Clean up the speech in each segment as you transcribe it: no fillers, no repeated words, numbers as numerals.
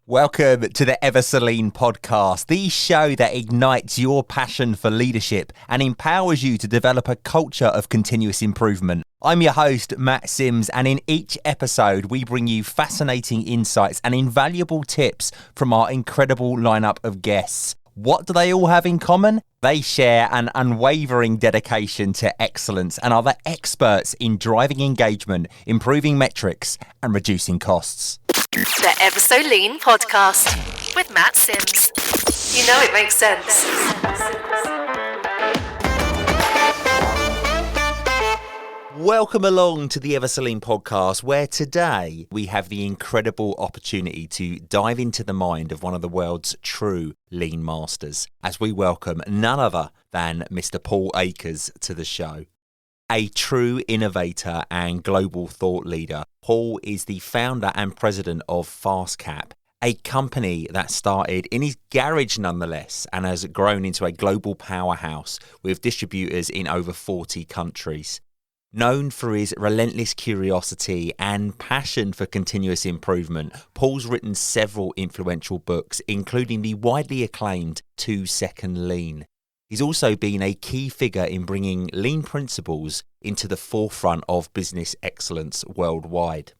Welcome to the Ever So Lean podcast, the show that ignites your passion for leadership and empowers you to develop a culture of continuous improvement. I'm your host, Matt Sims, and in each episode, we bring you fascinating insights and invaluable tips from our incredible lineup of guests. What do they all have in common? They share an unwavering dedication to excellence and are the experts in driving engagement, improving metrics, and reducing costs. The Ever So Lean podcast with Matt Sims. You know it makes sense. Welcome along to the Ever So Lean podcast, where today we have the incredible opportunity to dive into the mind of one of the world's true lean masters, as we welcome none other than Mr. Paul Akers to the show. A true innovator and global thought leader, Paul is the founder and president of FastCap, a company that started in his garage nonetheless and has grown into a global powerhouse with distributors in over 40 countries. Known for his relentless curiosity and passion for continuous improvement, Paul's written several influential books, including the widely acclaimed 2 Second Lean. He's also been a key figure in bringing lean principles into the forefront of business excellence worldwide.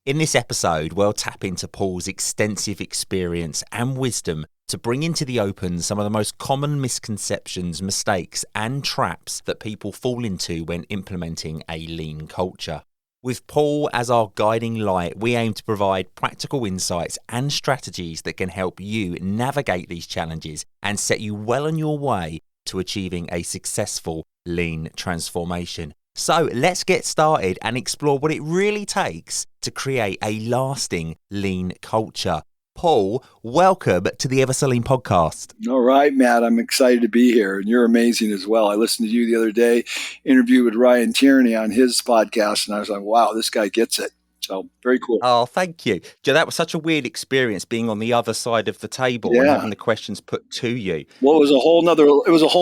In this episode, we'll tap into Paul's extensive experience and wisdom to bring into the open some of the most common misconceptions, mistakes, and traps that people fall into when implementing a lean culture. With Paul as our guiding light, we aim to provide practical insights and strategies that can help you navigate these challenges and set you well on your way to achieving a successful lean transformation. So let's get started and explore what it really takes to create a lasting lean culture. Paul, welcome to the Ever So Lean podcast. All right, Matt, I'm excited to be here, and you're amazing as well. I listened to you the other day, interview with Ryan Tierney on his podcast, and I was like, wow, this guy gets it. So very cool. Oh, thank you. Joe, that was such a weird experience being on the other side of the table and having the questions put to you. Well, it was a whole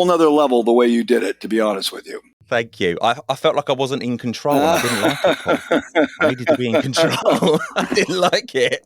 nother level the way you did it, to be honest with you. Thank you. I felt like I wasn't in control. I didn't like it, Paul. I needed to be in control. I didn't like it.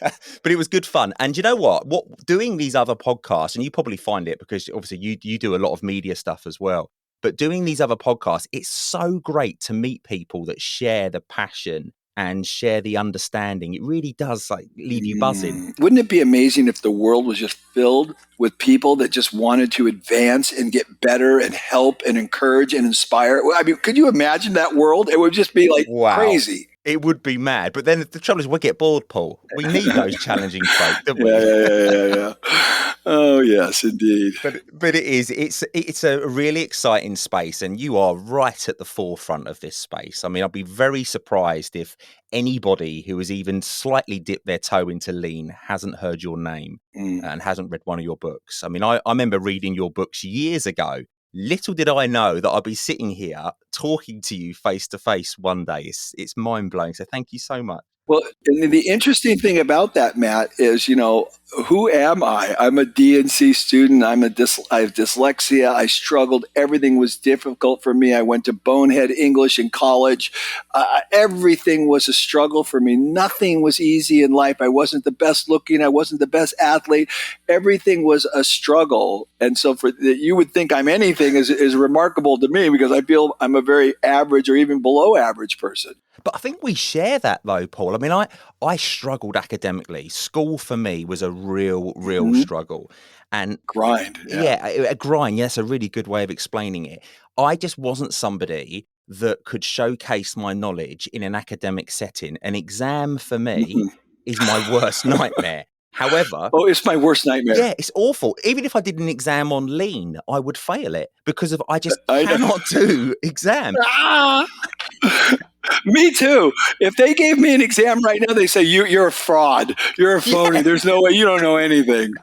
But it was good fun. And you know what doing these other podcasts, and you probably find it because obviously you do a lot of media stuff as well, but doing these other podcasts, it's so great to meet people that share the passion and share the understanding. It really does leave you buzzing. Wouldn't it be amazing if the world was just filled with people that just wanted to advance and get better and help and encourage and inspire? I mean, could you imagine that world? It would just be like crazy. It would be mad. But then the trouble is we get bored, Paul. We need those challenging folk, don't we? Yeah. Oh, yes, indeed. But it's a really exciting space, and you are right at the forefront of this space. I mean, I'd be very surprised if anybody who has even slightly dipped their toe into lean hasn't heard your name and hasn't read one of your books. I mean, I remember reading your books years ago. Little did I know that I'd be sitting here talking to you face to face one day. It's mind-blowing. So thank you so much. Well, and the interesting thing about that, Matt, is, who am I? I'm a D&C student. I have dyslexia. I struggled. Everything was difficult for me. I went to bonehead English in college. Everything was a struggle for me. Nothing was easy in life. I wasn't the best looking. I wasn't the best athlete. Everything was a struggle. And so you would think I'm anything is remarkable to me because I feel I'm a very average or even below average person. But I think we share that though, Paul. I mean, I struggled academically. School for me was a real struggle. And grind. Yeah, a grind. Yeah, that's a really good way of explaining it. I just wasn't somebody that could showcase my knowledge in an academic setting. An exam for me is my worst nightmare. However... Oh, it's my worst nightmare. Yeah, it's awful. Even if I did an exam on lean, I would fail it because I just cannot do exams. Me too. If they gave me an exam right now, they say, you're a fraud. You're a phony. Yeah. There's no way you don't know anything.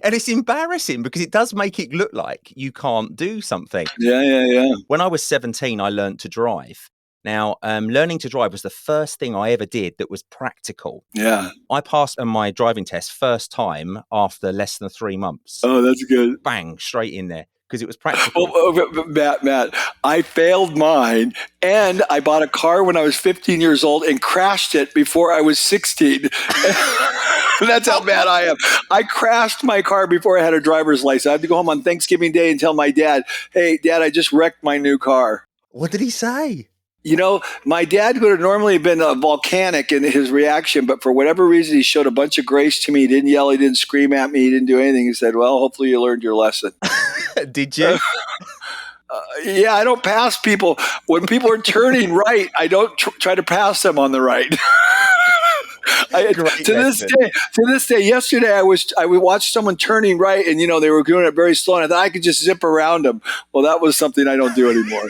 And it's embarrassing because it does make it look like you can't do something. Yeah. When I was 17, I learned to drive. Now, learning to drive was the first thing I ever did that was practical. Yeah. I passed my driving test first time after less than 3 months. Oh, that's good. Bang, straight in there. Because it was practical. Matt, I failed mine, and I bought a car when I was 15 years old and crashed it before I was 16. That's how bad I am. I crashed my car before I had a driver's license. I had to go home on Thanksgiving Day and tell my dad, hey, Dad, I just wrecked my new car. What did he say? My dad would have normally been volcanic in his reaction, but for whatever reason, he showed a bunch of grace to me. He didn't yell. He didn't scream at me. He didn't do anything. He said, well, hopefully you learned your lesson. Did you? Yeah, I don't pass people. When people are turning right, I don't try to pass them on the right. To this day, yesterday I watched someone turning right, and they were doing it very slow, and I thought I could just zip around them. Well, that was something I don't do anymore.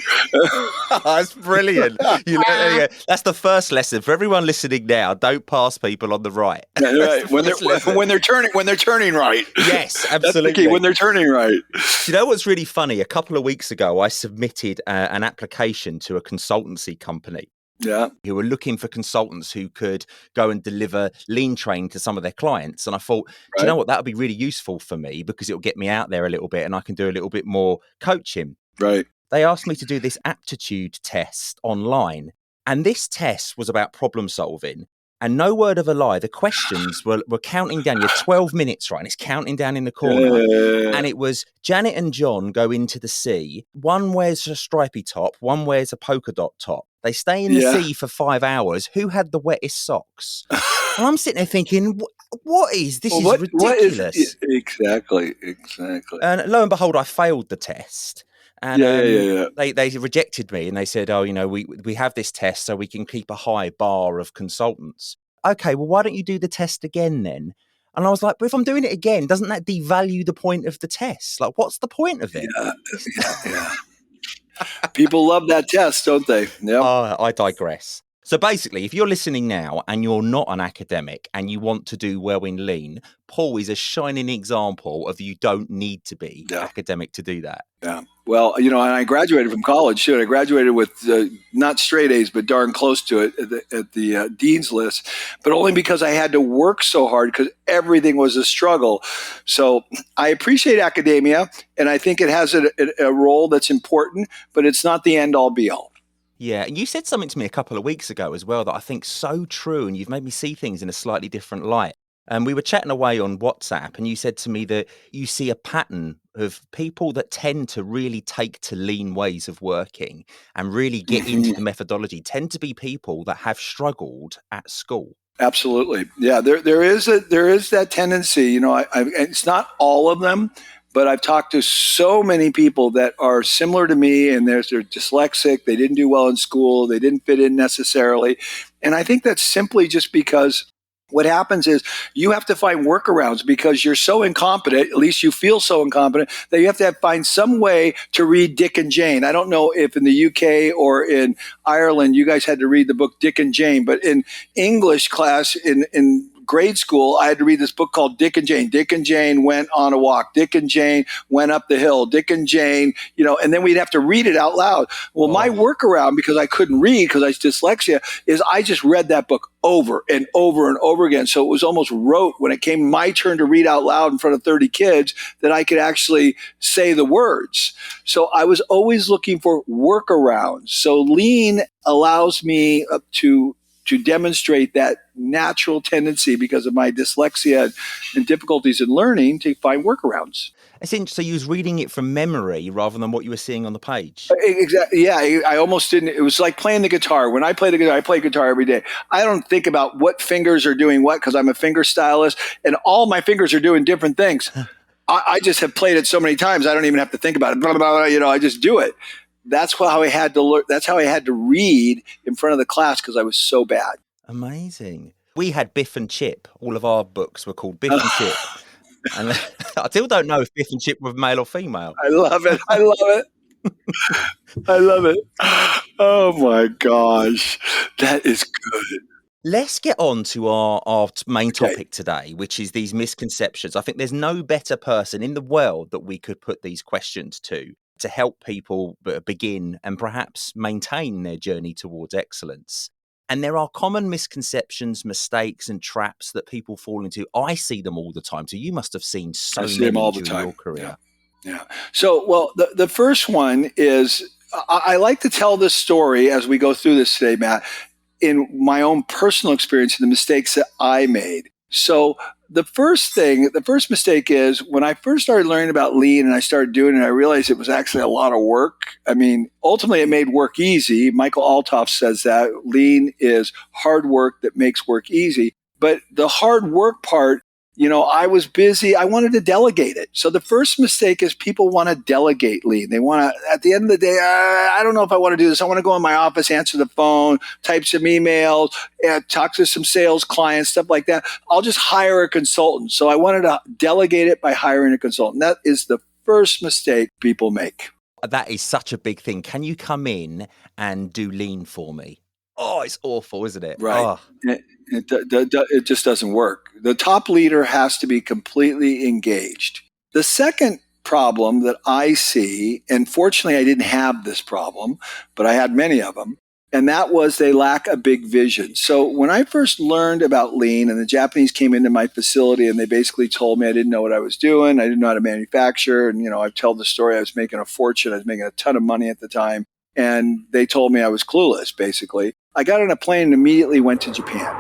That's brilliant. That's the first lesson for everyone listening now. Don't pass people on the right. Right. when they're turning right. Yes, absolutely. That's the key, when they're turning right. You know what's really funny? A couple of weeks ago, I submitted an application to a consultancy company. Yeah. Who were looking for consultants who could go and deliver lean training to some of their clients. And I thought, do you know what? That would be really useful for me because it'll get me out there a little bit and I can do a little bit more coaching. Right. They asked me to do this aptitude test online. And this test was about problem solving. And no word of a lie, the questions were counting down. You're 12 minutes, right? And it's counting down in the corner. And it was Janet and John go into the sea. One wears a stripy top. One wears a polka dot top. They stay in the sea for 5 hours. Who had the wettest socks? And I'm sitting there thinking, what is this? Is ridiculous. Exactly. And lo and behold, I failed the test. And they rejected me and they said, we have this test so we can keep a high bar of consultants. Okay, well, why don't you do the test again then? And I was like, but if I'm doing it again, doesn't that devalue the point of the test? Like, what's the point of it? Yeah. People love that test, don't they? Yeah. I digress. So basically, if you're listening now and you're not an academic and you want to do well in lean, Paul is a shining example of you don't need to be academic to do that. Yeah. Well, and I graduated from college too. I graduated with not straight A's, but darn close to it at the dean's list, but only because I had to work so hard because everything was a struggle. So I appreciate academia, and I think it has a role that's important, but it's not the end all be all. Yeah, and you said something to me a couple of weeks ago as well that I think's so true, and you've made me see things in a slightly different light. And we were chatting away on WhatsApp, and you said to me that you see a pattern of people that tend to really take to lean ways of working and really get into the methodology tend to be people that have struggled at school. Absolutely. Yeah, there is that tendency. It's not all of them, but I've talked to so many people that are similar to me, and they're dyslexic. They didn't do well in school. They didn't fit in necessarily. And I think that's simply just because what happens is you have to find workarounds because you're so incompetent, at least you feel so incompetent, that you have to find some way to read Dick and Jane. I don't know if in the UK or in Ireland you guys had to read the book Dick and Jane, but in English class in grade school, I had to read this book called Dick and Jane. Dick and Jane went on a walk. Dick and Jane went up the hill. Dick and Jane, and then we'd have to read it out loud. Well, my workaround, because I couldn't read because I was dyslexia, is I just read that book over and over and over again. So it was almost rote when it came my turn to read out loud in front of 30 kids that I could actually say the words. So I was always looking for workarounds. So lean allows me to demonstrate that natural tendency because of my dyslexia and difficulties in learning to find workarounds. So you was reading it from memory rather than what you were seeing on the page? Exactly. Yeah, I almost didn't. It was like playing the guitar. When I play the guitar, I play guitar every day. I don't think about what fingers are doing what because I'm a finger stylist and all my fingers are doing different things. I just have played it so many times, I don't even have to think about it. Blah, blah, blah, I just do it. That's how I had to learn. That's how I had to read in front of the class because I was so bad. Amazing. We had Biff and Chip. All of our books were called Biff and Chip. And I still don't know if Biff and Chip were male or female. I love it. I love it. Oh my gosh. That is good. Let's get on to our main topic today, which is these misconceptions. I think there's no better person in the world that we could put these questions to help people begin and perhaps maintain their journey towards excellence. And there are common misconceptions, mistakes, and traps that people fall into. I see them all the time. So you must have seen so many during your career. Yeah. So, well, the first one is I like to tell this story as we go through this today, Matt, in my own personal experience and the mistakes that I made. So the first mistake is when I first started learning about lean and I started doing it, I realized it was actually a lot of work. I mean, ultimately it made work easy. Michael Altoff says that lean is hard work that makes work easy. But the hard work part, I was busy. I wanted to delegate it. So the first mistake is people want to delegate lean. They want to, at the end of the day, I don't know if I want to do this. I want to go in my office, answer the phone, type some emails, talk to some sales clients, stuff like that. I'll just hire a consultant. So I wanted to delegate it by hiring a consultant. That is the first mistake people make. That is such a big thing. Can you come in and do lean for me? Oh, it's awful, isn't it? Right. Oh. It just doesn't work. The top leader has to be completely engaged. The second problem that I see, and fortunately I didn't have this problem, but I had many of them, and that was they lack a big vision. So when I first learned about lean and the Japanese came into my facility and they basically told me I didn't know what I was doing, I didn't know how to manufacture, and I tell the story, I was making a fortune, I was making a ton of money at the time, and they told me I was clueless, basically. I got on a plane and immediately went to Japan.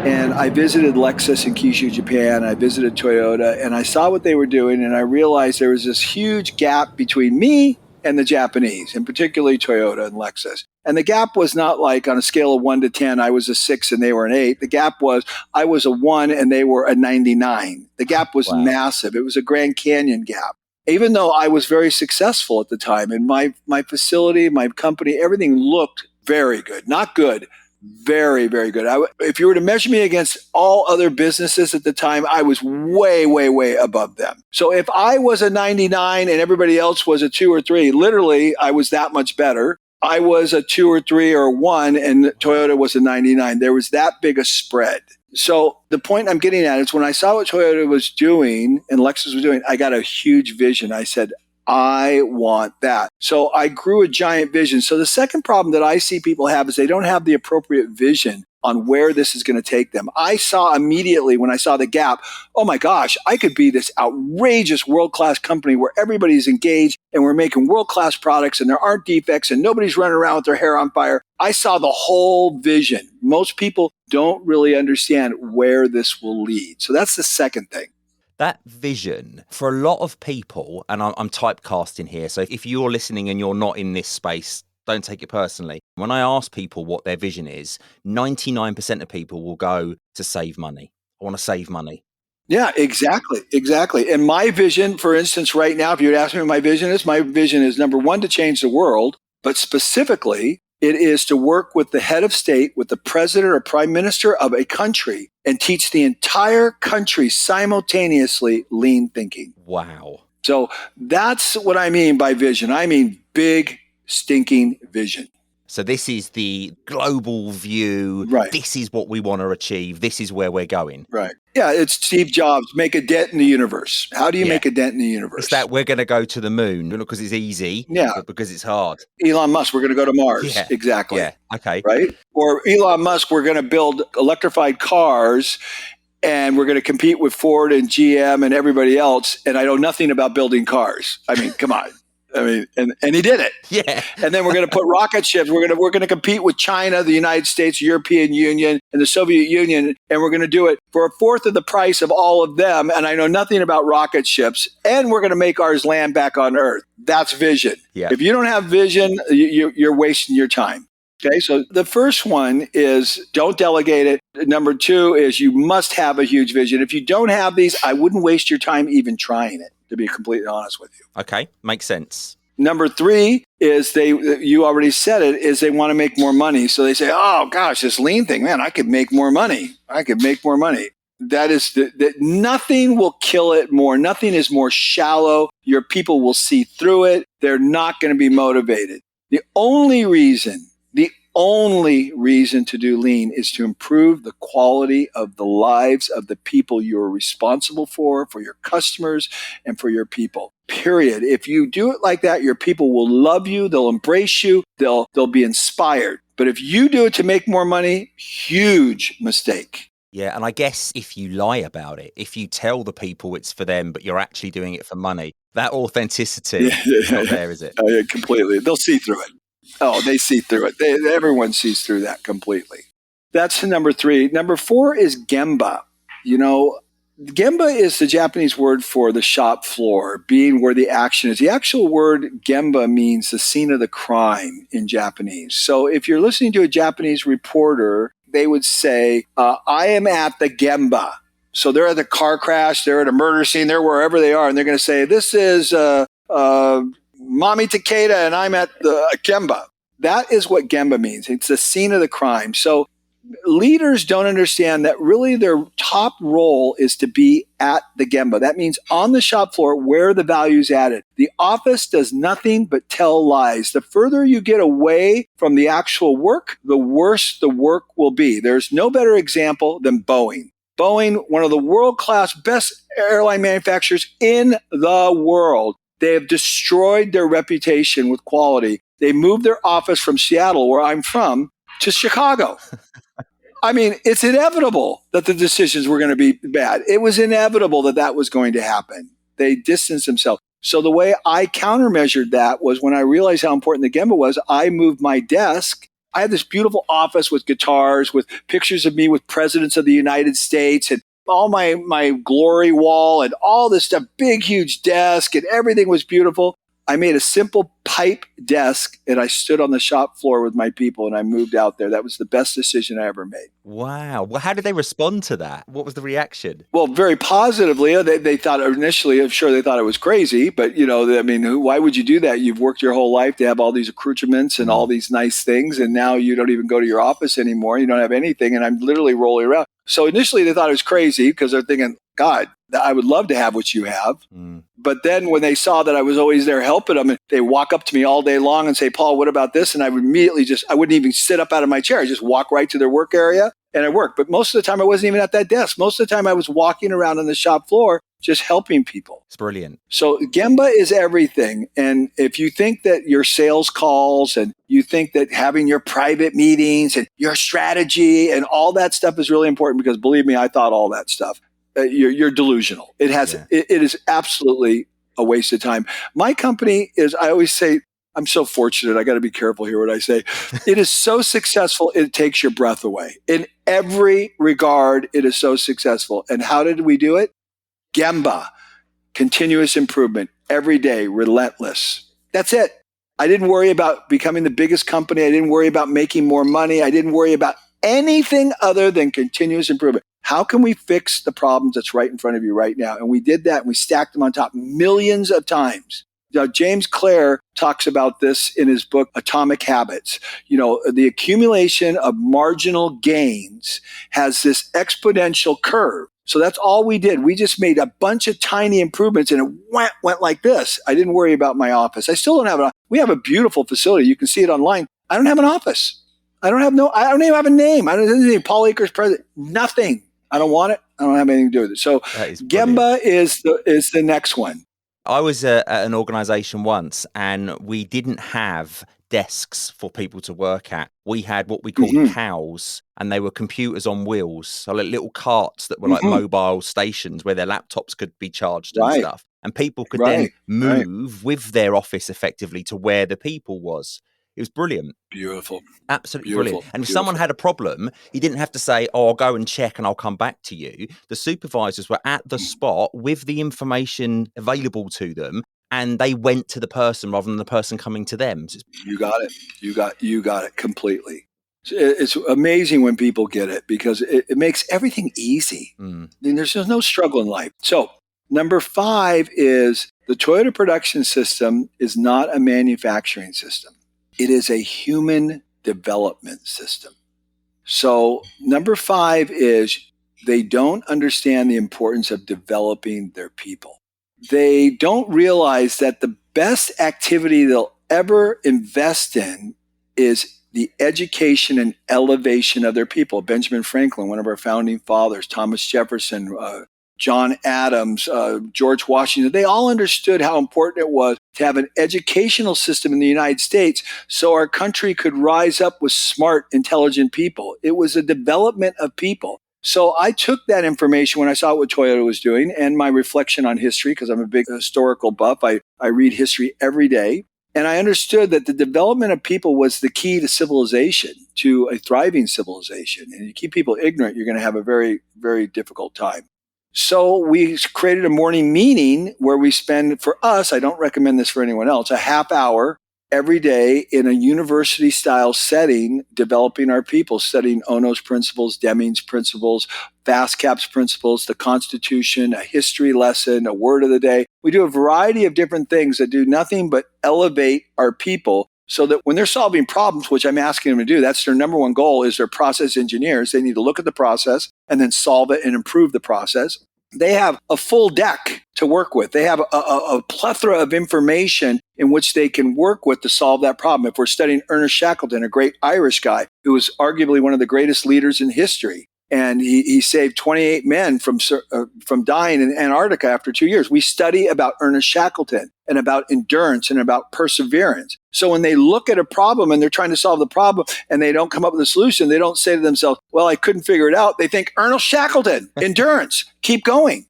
And I visited Lexus in Kyushu, Japan. I visited Toyota, and I saw what they were doing, and I realized there was this huge gap between me and the Japanese, and particularly Toyota and Lexus. And the gap was not like on a scale of 1 to 10, I was a 6 and they were an 8. The gap was I was a 1 and they were a 99. The gap was massive. It was a Grand Canyon gap. Even though I was very successful at the time, and my facility, my company, everything looked very good. Not good, very, very good. If you were to measure me against all other businesses at the time, I was way, way, way above them. So if I was a 99 and everybody else was a 2 or 3, literally, I was that much better. I was a 2 or 3 or 1, and Toyota was a 99. There was that big a spread. So the point I'm getting at is when I saw what Toyota was doing and Lexus was doing, I got a huge vision. I said, I want that. So I grew a giant vision. So the second problem that I see people have is they don't have the appropriate vision on where this is going to take them. I saw immediately when I saw the gap, oh my gosh, I could be this outrageous world-class company where everybody's engaged and we're making world-class products and there aren't defects and nobody's running around with their hair on fire. I saw the whole vision. Most people don't really understand where this will lead. So that's the second thing. That vision for a lot of people, and I'm typecasting here, so if you're listening and you're not in this space, don't take it personally. When I ask people what their vision is, 99% of people will go to save money. I want to save money. Yeah, exactly. And my vision, for instance, right now, if you would ask me what my vision is number 1, to change the world, but specifically, it is to work with the head of state, with the president or prime minister of a country, and teach the entire country simultaneously lean thinking. Wow. So that's what I mean by vision. I mean big, stinking vision. So this is the global view. Right. This is what we want to achieve. This is where we're going. Right. Yeah, it's Steve Jobs, make a dent in the universe. How do you make a dent in the universe? It's that we're going to go to the moon, not because it's easy, but because it's hard. Elon Musk, we're going to go to Mars. Yeah. Exactly. Yeah, okay. Right? Or Elon Musk, we're going to build electrified cars and we're going to compete with Ford and GM and everybody else. And I know nothing about building cars. I mean, come on. I mean, and he did it. Yeah. And then we're going to put rocket ships. We're going to compete with China, the United States, European Union, and the Soviet Union, and we're going to do it for a fourth of the price of all of them. And I know nothing about rocket ships, and we're going to make ours land back on Earth. That's vision. Yeah. If you don't have vision, you're wasting your time. Okay, so the first one is don't delegate it. Number 2 is you must have a huge vision. If you don't have these, I wouldn't waste your time even trying it, to be completely honest with you. Okay, makes sense. Number 3 is you already said it, is they want to make more money. So they say, oh gosh, this lean thing, man, I could make more money. That is that nothing will kill it more. Nothing is more shallow. Your people will see through it. They're not going to be motivated. The only reason to do lean is to improve the quality of the lives of the people you're responsible for your customers, and for your people. Period. If you do it like that, your people will love you. They'll embrace you. They'll be inspired. But if you do it to make more money, huge mistake. Yeah, and I guess if you lie about it, if you tell the people it's for them, but you're actually doing it for money, that authenticity is not there, is it? Yeah, completely. They'll see through it. Oh, they see through it. Everyone sees through that completely. That's number 3. Number 4 is Gemba. Gemba is the Japanese word for the shop floor, being where the action is. The actual word Gemba means the scene of the crime in Japanese. So if you're listening to a Japanese reporter, they would say, I am at the Gemba. So they're at the car crash, they're at a murder scene, they're wherever they are, and they're going to say, this is Mami Takeda, and I'm at the Gemba. That is what Gemba means. It's the scene of the crime. So leaders don't understand that really their top role is to be at the Gemba. That means on the shop floor where the value is added. The office does nothing but tell lies. The further you get away from the actual work, the worse the work will be. There's no better example than Boeing. Boeing, one of the world-class best airline manufacturers in the world. They have destroyed their reputation with quality. They moved their office from Seattle, where I'm from, to Chicago. I mean, it's inevitable that the decisions were going to be bad. It was inevitable that that was going to happen. They distanced themselves. So the way I countermeasured that was when I realized how important the Gemba was, I moved my desk. I had this beautiful office with guitars, with pictures of me with presidents of the United States and all my glory wall and all this stuff, big, huge desk, and everything was beautiful. I made a simple pipe desk and I stood on the shop floor with my people and I moved out there. That was the best decision I ever made. Wow. Well, how did they respond to that? What was the reaction? Well, very positively. They thought initially, I'm sure they thought it was crazy, but why would you do that? You've worked your whole life to have all these accoutrements and all these nice things. And now you don't even go to your office anymore. You don't have anything. And I'm literally rolling around. So initially they thought it was crazy because they're thinking, God, I would love to have what you have. But then when they saw that I was always there helping them, and they walk up to me all day long and say, Paul, what about this? And I would immediately I wouldn't even sit up out of my chair. I just walk right to their work area and I work. But most of the time I wasn't even at that desk. Most of the time I was walking around on the shop floor, just helping people. It's brilliant. So Gemba is everything. And if you think that your sales calls and you think that having your private meetings and your strategy and all that stuff is really important, because believe me, I thought all that stuff. You're delusional. It is absolutely a waste of time. My company is, I always say, I'm so fortunate. I got to be careful here what I say. It is so successful, it takes your breath away. In every regard, it is so successful. And how did we do it? Gemba, continuous improvement, every day, relentless. That's it. I didn't worry about becoming the biggest company. I didn't worry about making more money. I didn't worry about anything other than continuous improvement. How can we fix the problems that's right in front of you right now? And we did that, and we stacked them on top millions of times. Now, James Clear talks about this in his book, Atomic Habits. The accumulation of marginal gains has this exponential curve. So that's all we did. We just made a bunch of tiny improvements, and it went like this. I didn't worry about my office. I still don't have we have a beautiful facility. You can see it online. I don't have an office. I don't even have a name. I don't have anything. Paul Akers president. Nothing. I don't want it. I don't have anything to do with it. So Gemba is the next one. I was at an organization once and we didn't have desks for people to work at. We had what we called cows, and they were computers on wheels. So like little carts that were like mobile stations where their laptops could be charged and stuff. And people could then move with their office effectively to where the people was. It was brilliant. Beautiful. Absolutely brilliant. And if someone had a problem, he didn't have to say, I'll go and check and I'll come back to you. The supervisors were at the spot with the information available to them, and they went to the person rather than the person coming to them. You got it. You got it completely. It's amazing when people get it, because it makes everything easy. I mean, there's no struggle in life. So number 5 is the Toyota production system is not a manufacturing system. It is a human development system. So number 5 is they don't understand the importance of developing their people. They don't realize that the best activity they'll ever invest in is the education and elevation of their people. Benjamin Franklin, one of our founding fathers, Thomas Jefferson, John Adams, George Washington, they all understood how important it was to have an educational system in the United States so our country could rise up with smart, intelligent people. It was a development of people. So I took that information when I saw what Toyota was doing and my reflection on history, because I'm a big historical buff. I read history every day. And I understood that the development of people was the key to civilization, to a thriving civilization. And you keep people ignorant, you're going to have a very, very difficult time. So we created a morning meeting where we spend, for us, I don't recommend this for anyone else, a half hour every day in a university style setting, developing our people, studying Ono's principles, Deming's principles, FastCap's principles, the Constitution, a history lesson, a word of the day. We do a variety of different things that do nothing but elevate our people so that when they're solving problems, which I'm asking them to do, that's their number one goal, is they're process engineers. They need to look at the process and then solve it and improve the process. They have a full deck to work with. They have a plethora of information in which they can work with to solve that problem. If we're studying Ernest Shackleton, a great Irish guy who was arguably one of the greatest leaders in history, and he saved 28 men from dying in Antarctica after 2 years. We study about Ernest Shackleton and about endurance and about perseverance. So when they look at a problem and they're trying to solve the problem and they don't come up with a solution, they don't say to themselves, well, I couldn't figure it out. They think Ernest Shackleton, endurance, keep going.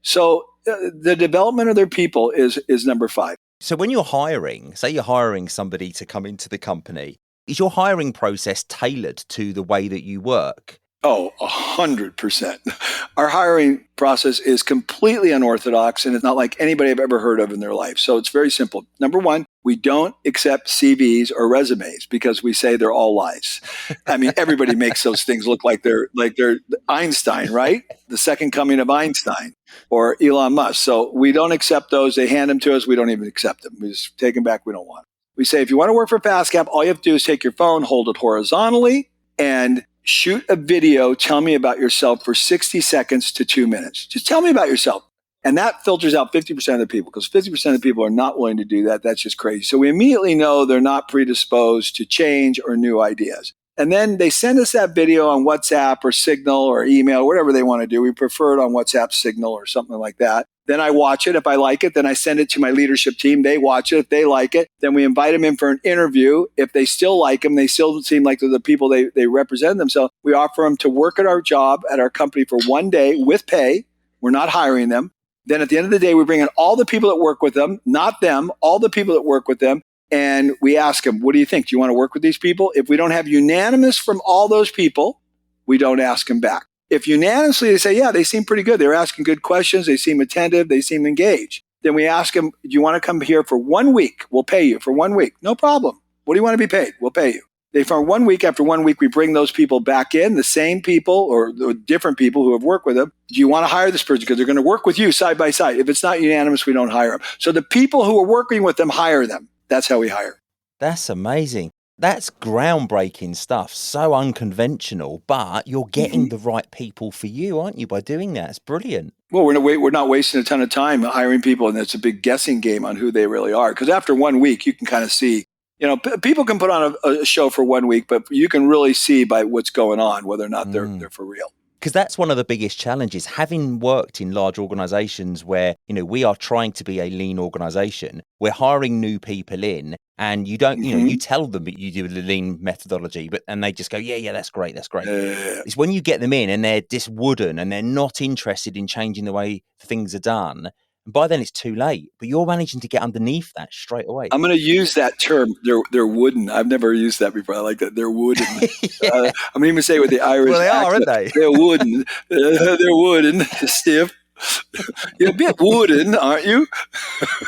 So the development of their people is number 5. So when you're hiring, say you're hiring somebody to come into the company, is your hiring process tailored to the way that you work? Oh, 100%. Our hiring process is completely unorthodox, and it's not like anybody I've ever heard of in their life. So it's very simple. Number 1, we don't accept CVs or resumes because we say they're all lies. I mean, everybody makes those things look like they're Einstein, right? The second coming of Einstein or Elon Musk. So we don't accept those. They hand them to us. We don't even accept them. We just take them back. We don't want them. We say, if you want to work for FastCap, all you have to do is take your phone, hold it horizontally, and shoot a video. Tell me about yourself for 60 seconds to 2 minutes. Just tell me about yourself. And that filters out 50% of the people, because 50% of the people are not willing to do that. That's just crazy. So we immediately know they're not predisposed to change or new ideas. And then they send us that video on WhatsApp or Signal or email, whatever they want to do. We prefer it on WhatsApp, Signal, or something like that. Then I watch it. If I like it, then I send it to my leadership team. They watch it. If they like it, then we invite them in for an interview. If they still like them, they still seem like they're the people they represent themselves. We offer them to work at our job at our company for 1 day with pay. We're not hiring them. Then at the end of the day, we bring in all the people that work with them, not them, all the people that work with them. And we ask them, what do you think? Do you want to work with these people? If we don't have unanimous from all those people, we don't ask them back. If unanimously they say, yeah, they seem pretty good. They're asking good questions. They seem attentive. They seem engaged. Then we ask them, do you want to come here for 1 week? We'll pay you for 1 week. No problem. What do you want to be paid? We'll pay you. They for 1 week, after 1 week, we bring those people back in, the same people or different people who have worked with them. Do you want to hire this person? Because they're going to work with you side by side. If it's not unanimous, we don't hire them. So the people who are working with them, hire them. That's how we hire. That's amazing. That's groundbreaking stuff. So unconventional, but you're getting the right people for you, aren't you, by doing that? It's brilliant. Well, we're not wasting a ton of time hiring people, and it's a big guessing game on who they really are. Because after 1 week, you can kind of see, people can put on a show for 1 week, but you can really see by what's going on whether or not they're for real. Because that's one of the biggest challenges. Having worked in large organizations where, we are trying to be a lean organization, we're hiring new people in, and you don't, you tell them that you do the lean methodology, and they just go, yeah, that's great. It's when you get them in and they're just wooden and they're not interested in changing the way things are done. And by then it's too late, but you're managing to get underneath that straight away. I'm going to use that term. They're wooden. I've never used that before. I like that. They're wooden. I'm going to even say it with the Irish Well, they accent. are, aren't they? They're wooden. They're wooden. Stiff. You're a bit wooden, aren't you?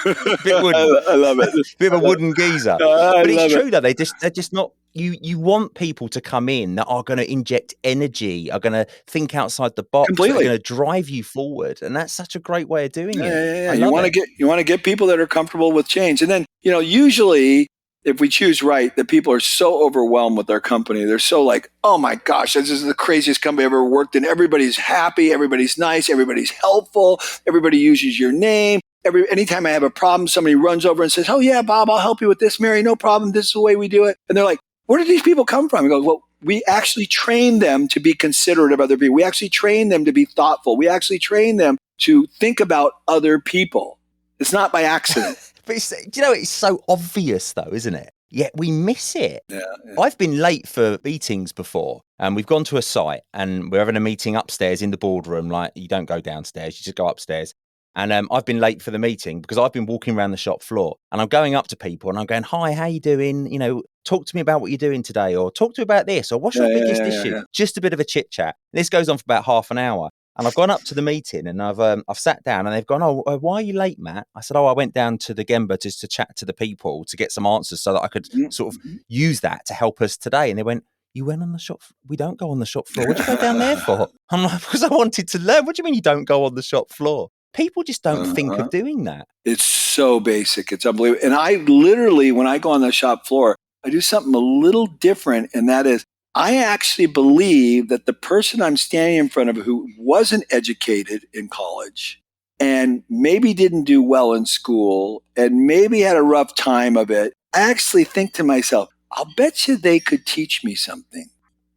Bit wooden. I love it. Bit of a wooden geezer. But it's true though. They're just not. You want people to come in that are going to inject energy, are going to think outside the box, completely, are going to drive you forward, and that's such a great way of doing it. Yeah. You want to get people that are comfortable with change, and then usually, if we choose right, the people are so overwhelmed with their company. They're so like, oh my gosh, this is the craziest company I've ever worked in. Everybody's happy, everybody's nice, everybody's helpful, everybody uses your name. Anytime I have a problem, somebody runs over and says, oh yeah, Bob, I'll help you with this, Mary, no problem. This is the way we do it. And they're like, where did these people come from? I go, well, we actually train them to be considerate of other people. We actually train them to be thoughtful. We actually train them to think about other people. It's not by accident. But it's so obvious though, isn't it? Yet we miss it. Yeah. I've been late for meetings before, and we've gone to a site and we're having a meeting upstairs in the boardroom. Like, you don't go downstairs, you just go upstairs. And I've been late for the meeting because I've been walking around the shop floor and I'm going up to people and I'm going, hi, how you doing? You know, talk to me about what you're doing today, or talk to me about this, or what's your biggest issue? Just a bit of a chit chat. This goes on for about half an hour. And I've gone up to the meeting and I've sat down and they've gone, oh, why are you late, Matt? I said, I went down to the Gemba just to chat to the people to get some answers so that I could sort of use that to help us today. And they went, you went on the shop? We don't go on the shop floor. What did you go down there for? I'm like, because I wanted to learn. What do you mean you don't go on the shop floor? People just don't think of doing that. It's so basic. It's unbelievable. And I literally, when I go on the shop floor, I do something a little different. And that is, I actually believe that the person I'm standing in front of who wasn't educated in college and maybe didn't do well in school and maybe had a rough time of it, I actually think to myself, I'll bet you they could teach me something.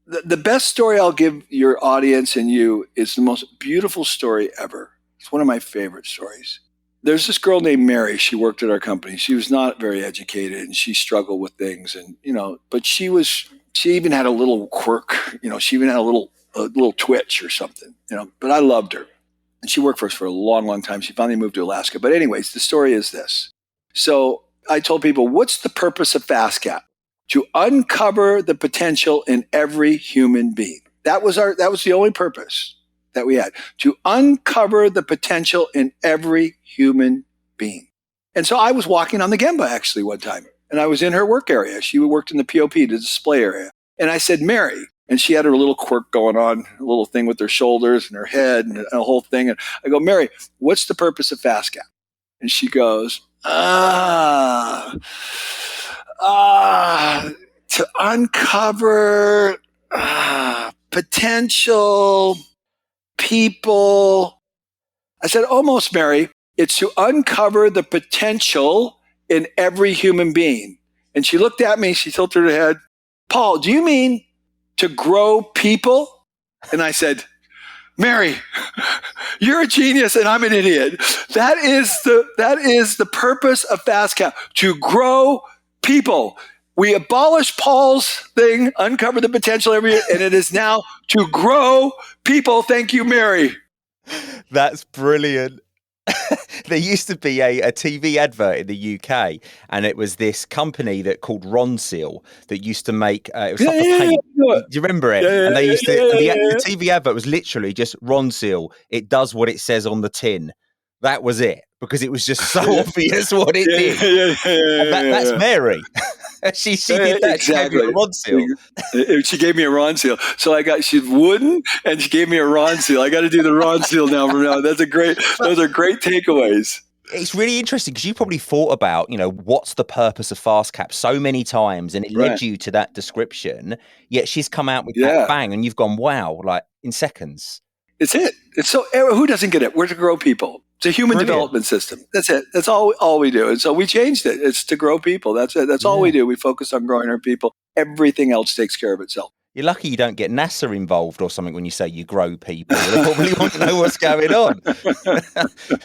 The best story I'll give your audience and you is the most beautiful story ever. It's one of my favorite stories. There's this girl named Mary. She worked at our company. She was not very educated and she struggled with things, and but she even had a little quirk, she even had a little twitch or something, but I loved her. And she worked for us for a long, long time. She finally moved to Alaska. But anyways, the story is this. So I told people, what's the purpose of FastCap? To uncover the potential in every human being. That was the only purpose that we had, to uncover the potential in every human being. And so I was walking on the Gemba actually one time, and I was in her work area. She worked in the POP, the display area. And I said, Mary, and she had her little quirk going on, a little thing with her shoulders and her head and a whole thing. And I go, Mary, what's the purpose of FastCap? And she goes, to uncover potential people. I said, almost, Mary. It's to uncover the potential in every human being. And she looked at me, she tilted her head. Paul, do you mean to grow people? And I said, Mary, you're a genius and I'm an idiot. That is the purpose of FastCap, to grow people. We abolished Paul's thing, uncover the potential every year, and it is now to grow people. Thank you, Mary. That's brilliant. There used to be a TV advert in the UK, and it was this company that called Ronseal that used to make it was like a paint. Do you remember it? And they used to the TV advert was literally just Ronseal. It does what it says on the tin. That was it, because it was just so obvious what it did. That's Mary. She did that. Exactly. She gave me a Ronseal. So she's wooden and she gave me a Ronseal. I got to do the Ronseal now from now. Those are great takeaways. It's really interesting because you probably thought about, what's the purpose of FastCap so many times, and it led you to that description. Yet she's come out with that bang, and you've gone, wow, like in seconds. It's it. It's so, who doesn't get it? We're to grow people. It's a human development system. That's it. That's all we do. And so we changed it. It's to grow people. That's it. That's all we do. We focus on growing our people. Everything else takes care of itself. You're lucky you don't get NASA involved or something when you say you grow people. They probably want to know what's going on,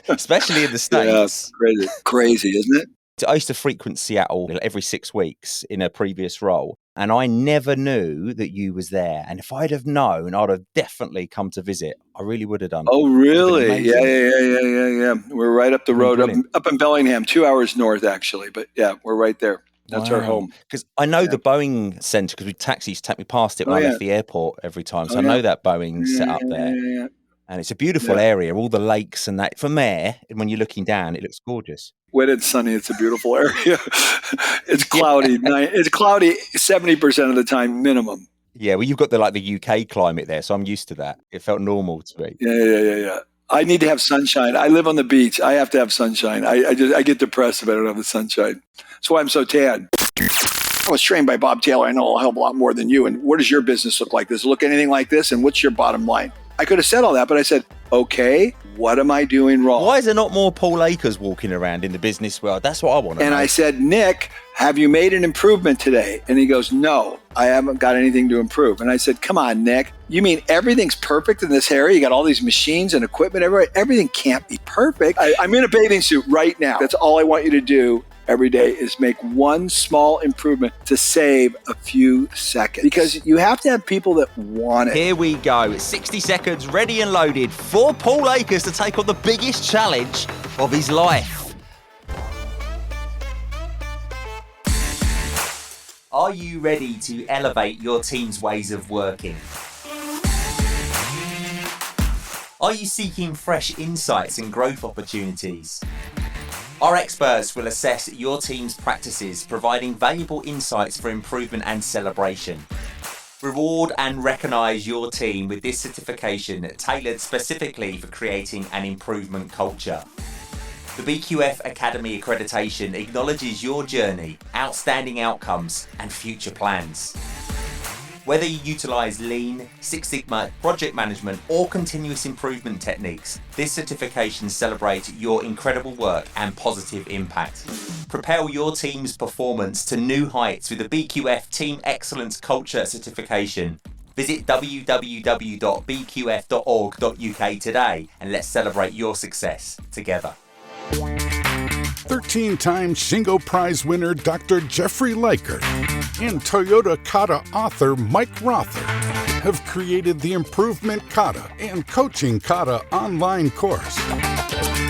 especially in the States. Yeah, crazy, isn't it? I used to frequent Seattle every 6 weeks in a previous role, and I never knew that you was there. And if I'd have known, I'd have definitely come to visit. I really would have done. Oh, really? Yeah. We're right up the road, up in Bellingham, 2 hours north, actually. But yeah, we're right there. That's our home. Because I know the Boeing Center, because taxis take me past it when I left the airport every time. So I know that Boeing set up there. Yeah. And it's a beautiful area, all the lakes and that. From there, when you're looking down, it looks gorgeous. When it's sunny, it's a beautiful area. It's cloudy. It's cloudy 70% of the time minimum. Yeah, well, you've got the UK climate there, so I'm used to that. It felt normal to me. Yeah. I need to have sunshine. I live on the beach. I have to have sunshine. I get depressed if I don't have the sunshine. That's why I'm so tan. I was trained by Bob Taylor. I know a hell of a lot more than you. And what does your business look like? Does it look anything like this? And what's your bottom line? I could have said all that, but I said, okay, what am I doing wrong? Why is there not more Paul Akers walking around in the business world? That's what I want to know. And I said, Nick, have you made an improvement today? And he goes, no, I haven't got anything to improve. And I said, come on, Nick, you mean everything's perfect in this area? You got all these machines and equipment everywhere. Everything can't be perfect. I'm in a bathing suit right now. That's all I want you to do every day is make one small improvement to save a few seconds. Because you have to have people that want it. Here we go. 60 seconds ready and loaded for Paul Akers to take on the biggest challenge of his life. Are you ready to elevate your team's ways of working? Are you seeking fresh insights and growth opportunities? Our experts will assess your team's practices, providing valuable insights for improvement and celebration. Reward and recognise your team with this certification tailored specifically for creating an improvement culture. The BQF Academy accreditation acknowledges your journey, outstanding outcomes, and future plans. Whether you utilise Lean, Six Sigma, project management, or continuous improvement techniques, this certification celebrates your incredible work and positive impact. Propel your team's performance to new heights with the BQF Team Excellence Culture Certification. Visit www.bqf.org.uk today and let's celebrate your success together. 13-time Shingo Prize winner Dr. Jeffrey Likert and Toyota Kata author Mike Rother have created the Improvement Kata and Coaching Kata online course.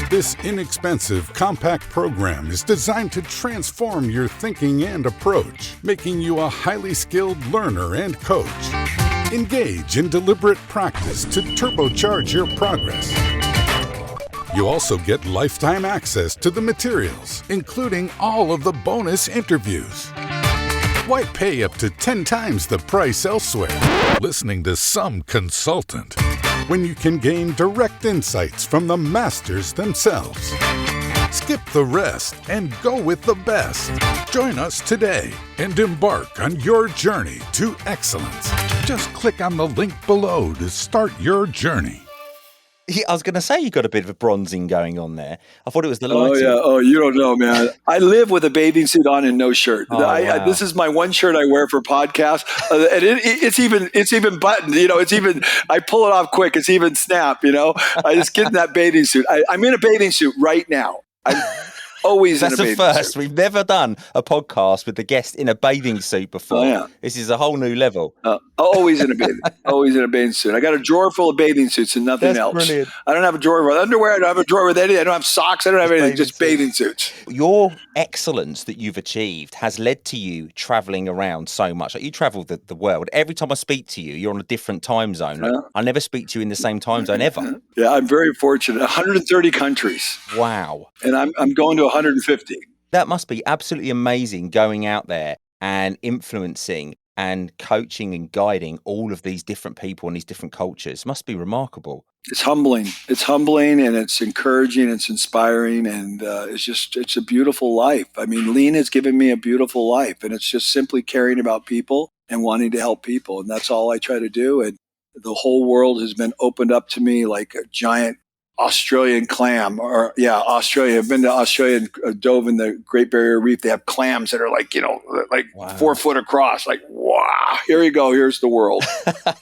This inexpensive, compact program is designed to transform your thinking and approach, making you a highly skilled learner and coach. Engage in deliberate practice to turbocharge your progress. You also get lifetime access to the materials, including all of the bonus interviews. Why pay up to 10 times the price elsewhere, listening to some consultant, when you can gain direct insights from the masters themselves? Skip the rest and go with the best. Join us today and embark on your journey to excellence. Just click on the link below to start your journey. Yeah, I was going to say you got a bit of a bronzing going on there. I thought it was the lighting. Oh, yeah. Oh, you don't know, man. I live with a bathing suit on and no shirt. Wow. This is my one shirt I wear for podcasts. And it's even buttoned. It's even, I pull it off quick. It's even snap, I just get in that bathing suit. I'm in a bathing suit right now. I'm always in a bathing suit. That's a first. We've never done a podcast with the guest in a bathing suit before. Oh, yeah. This is a whole new level. Always in a bathing suit. I got a drawer full of bathing suits and nothing else. Brilliant. I don't have a drawer with underwear. I don't have a drawer with anything. I don't have socks. I don't have anything. Just bathing suits. Your excellence that you've achieved has led to you traveling around so much. Like you travel the world. Every time I speak to you, you're on a different time zone. I never speak to you in the same time zone ever. Yeah, I'm very fortunate. 130 countries. Wow. And I'm going to 150. That must be absolutely amazing going out there and influencing and coaching and guiding all of these different people and these different cultures. Must be remarkable. It's humbling. It's humbling and it's encouraging. It's inspiring. And it's a beautiful life. I mean, Lean has given me a beautiful life, and it's just simply caring about people and wanting to help people. And that's all I try to do. And the whole world has been opened up to me like a giant Australian clam. Australia. I've been to Australia and dove in the Great Barrier Reef. They have clams that are like, wow. 4 foot across. Like, wow, here you go. Here's the world.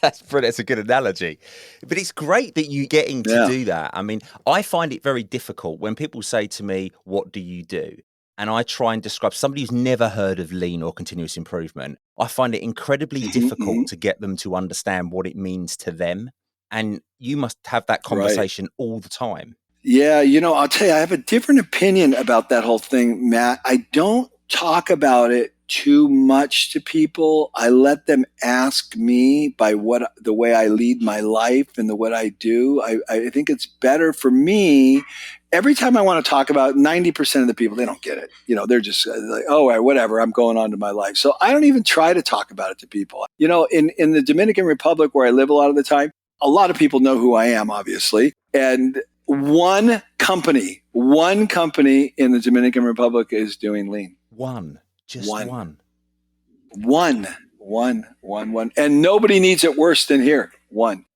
That's brilliant. That's a good analogy. But it's great that you're getting to do that. I mean, I find it very difficult when people say to me, what do you do? And I try and describe somebody who's never heard of Lean or continuous improvement. I find it incredibly difficult to get them to understand what it means to them. And you must have that conversation all the time. Yeah, I'll tell you, I have a different opinion about that whole thing, Matt. I don't talk about it too much to people. I let them ask me by the way I lead my life and what I do. I think it's better for me. Every time I want to talk about 90% of the people, they don't get it. They're just like, oh, whatever, I'm going on to my life. So I don't even try to talk about it to people. In the Dominican Republic where I live a lot of the time, a lot of people know who I am, obviously. And one company in the Dominican Republic is doing Lean. One. And nobody needs it worse than here. One.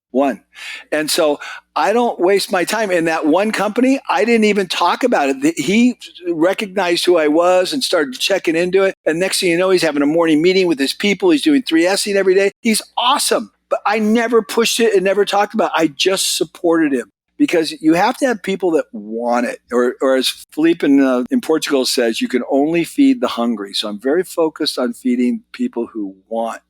And so I don't waste my time. In that one company, I didn't even talk about it. He recognized who I was and started checking into it. And next thing you know, he's having a morning meeting with his people. He's doing 3S'ing every day. He's awesome. But I never pushed it and never talked about it. I just supported him because you have to have people that want it. Or as Felipe in Portugal says, you can only feed the hungry. So I'm very focused on feeding people who want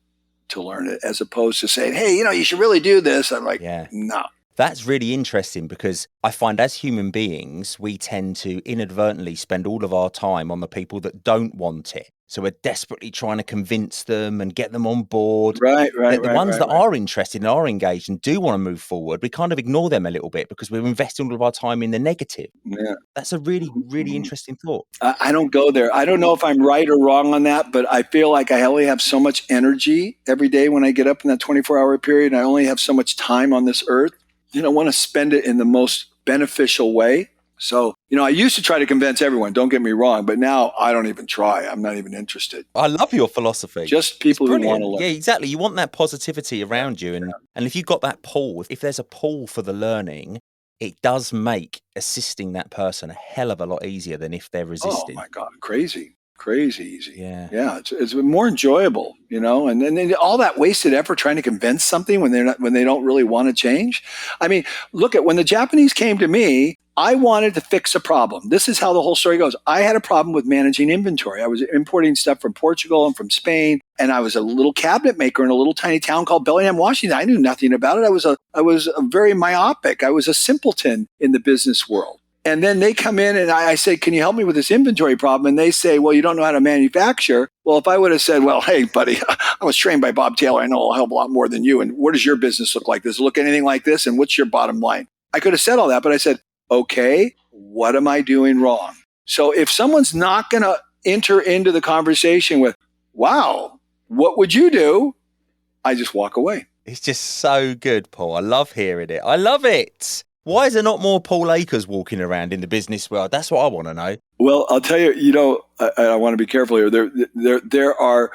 to learn it, as opposed to saying, hey, you should really do this. I'm like, no. That's really interesting, because I find as human beings, we tend to inadvertently spend all of our time on the people that don't want it. So we're desperately trying to convince them and get them on board. Right. The ones that are interested and are engaged and do want to move forward, we kind of ignore them a little bit because we're investing all of our time in the negative. Yeah. That's a really, really interesting thought. I don't go there. I don't know if I'm right or wrong on that, but I feel like I only have so much energy every day when I get up in that 24-hour period. And I only have so much time on this earth. I want to spend it in the most beneficial way. So, I used to try to convince everyone, don't get me wrong, but now I don't even try. I'm not even interested. I love your philosophy. Just people who want to learn. Yeah, exactly. You want that positivity around you. And if you've got that pull, if there's a pull for the learning, it does make assisting that person a hell of a lot easier than if they're resisting. Oh my God, crazy easy. Yeah. It's more enjoyable, and then all that wasted effort trying to convince something when they don't really want to change. I mean, look at when the Japanese came to me, I wanted to fix a problem. This is how the whole story goes. I had a problem with managing inventory. I was importing stuff from Portugal and from Spain, and I was a little cabinet maker in a little tiny town called Bellingham, Washington. I knew nothing about it. I was very myopic. I was a simpleton in the business world. And then they come in and I say, can you help me with this inventory problem? And they say, well, you don't know how to manufacture. Well, if I would have said, well, hey, buddy, I was trained by Bob Taylor. I know a hell of a lot more than you. And what does your business look like? Does it look anything like this? And what's your bottom line? I could have said all that, but I said, okay, what am I doing wrong? So if someone's not going to enter into the conversation with, wow, what would you do? I just walk away. It's just so good, Paul. I love hearing it. I love it. Why is there not more Paul Akers walking around in the business world? That's what I want to know. Well, I'll tell you, I want to be careful here. There are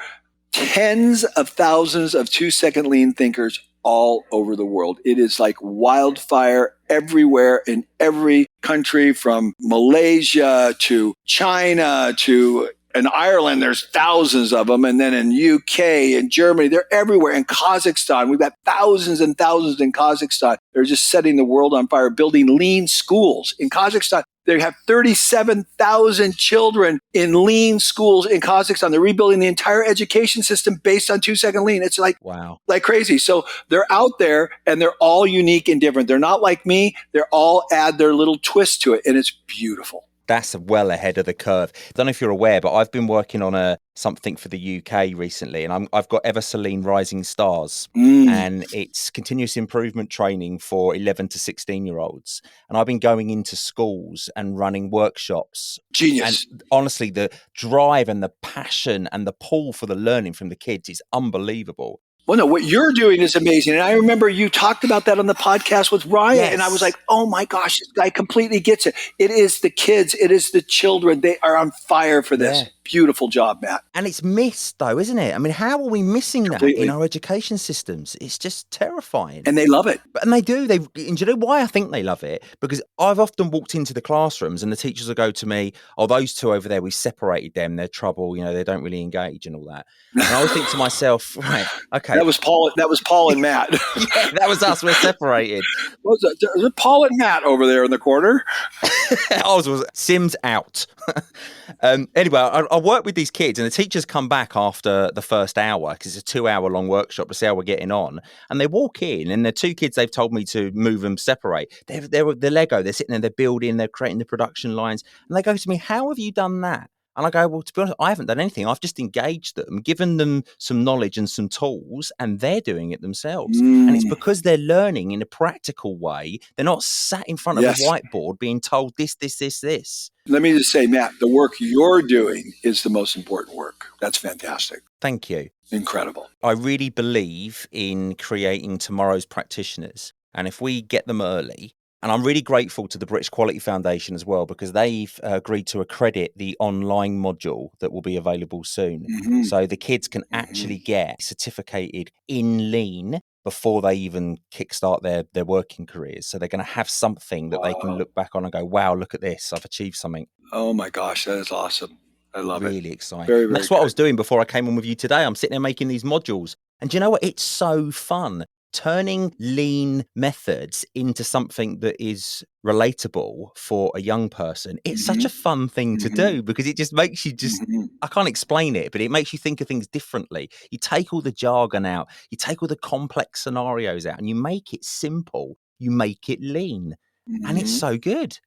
tens of thousands of 2-second lean thinkers all over the world. It is like wildfire everywhere in every country, from Malaysia to China to in Ireland. There's thousands of them. And then in UK and Germany, they're everywhere. In Kazakhstan, we've got thousands and thousands in Kazakhstan. They're just setting the world on fire, building lean schools. In Kazakhstan, they have 37,000 children in lean schools in Kazakhstan. They're rebuilding the entire education system based on 2-second lean. It's like, wow, like crazy. So they're out there and they're all unique and different. They're not like me. They're all add their little twist to it. And it's beautiful. That's well ahead of the curve. I don't know if you're aware, but I've been working on something for the UK recently, and I've got Eversaline Rising Stars, and it's continuous improvement training for 11 to 16-year-olds. And I've been going into schools and running workshops. Genius. And honestly, the drive and the passion and the pull for the learning from the kids is unbelievable. Well, no, what you're doing is amazing. And I remember you talked about that on the podcast with Ryan. Yes. And I was like, oh my gosh, this guy completely gets it. It is the kids. It is the children. They are on fire for this. Yeah. Beautiful job, Matt. And it's missed, though, isn't it? I mean, how are we missing Completely. that in our education systems? It's just terrifying. And they love it. And they do. And do you know why I think they love it? Because I've often walked into the classrooms and the teachers will go to me, oh, those two over there, we separated them. They're trouble. They don't really engage and all that. And I always think to myself, right, okay. That was Paul and Matt. Yeah, that was us. We're separated. Was it Paul and Matt over there in the corner? Ours was Sims out. Anyway, I work with these kids and the teachers come back after the first hour because it's a 2-hour-long workshop to see how we're getting on. And they walk in and the two kids they've told me to move and separate. They're Lego. They're sitting there, they're building, they're creating the production lines. And they go to me, how have you done that? And I go, well, to be honest, I haven't done anything. I've just engaged them, given them some knowledge and some tools, and they're doing it themselves. And it's because they're learning in a practical way. They're not sat in front of a whiteboard being told this. Let me just say, Matt, the work you're doing is the most important work. That's fantastic. Thank you. Incredible. I really believe in creating tomorrow's practitioners. And if we get them early, and I'm really grateful to the British Quality Foundation as well, because they've agreed to accredit the online module that will be available soon. Mm-hmm. So the kids can actually get certificated in lean before they even kickstart their working careers. So they're going to have something that they can look back on and go, wow, look at this. I've achieved something. Oh my gosh, that is awesome. I love it. Really exciting. Very, and that's very what I good. was doing before I came on with you today. I'm sitting there making these modules. And do you know what? It's so fun. turning lean methods into something that is relatable for a young person, it's such a fun thing to do because it just makes you I can't explain it, but it makes you think of things differently. You take all the jargon out, you take all the complex scenarios out, and you make it simple. You make it lean. And it's so good.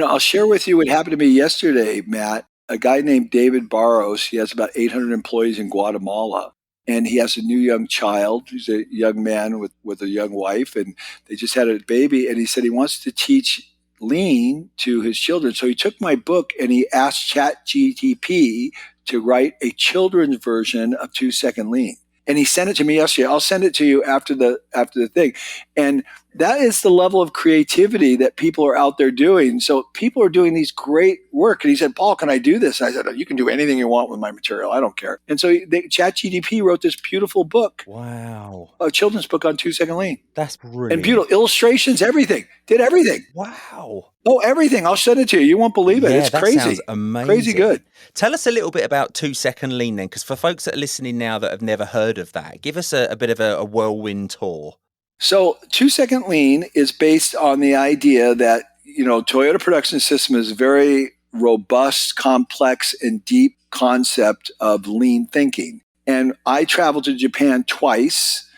I'll share with you what happened to me yesterday, Matt. A guy named David Barros, he has about 800 employees in Guatemala. And he has a new young child. He's a young man with a young wife, and they just had a baby. And he said he wants to teach lean to his children. So he took my book and he asked ChatGPT to write a children's version of 2-second lean. And he sent it to me yesterday. I'll send it to you after the thing. And that is the level of creativity that people are out there doing. So people are doing these great work. And he said, Paul, can I do this? I said, you can do anything you want with my material. I don't care. And so ChatGPT wrote this beautiful book. Wow. A children's book on 2-second lean. That's brilliant. And beautiful illustrations, everything. Did everything. Wow. Oh, everything. I'll send it to you. You won't believe it. Yeah, it's that crazy. Sounds amazing. Crazy good. Tell us a little bit about 2-second lean then, because for folks that are listening now that have never heard of that, give us a bit of a whirlwind tour. So 2-second lean is based on the idea that, Toyota Production System is a very robust, complex, and deep concept of lean thinking. And I traveled to Japan twice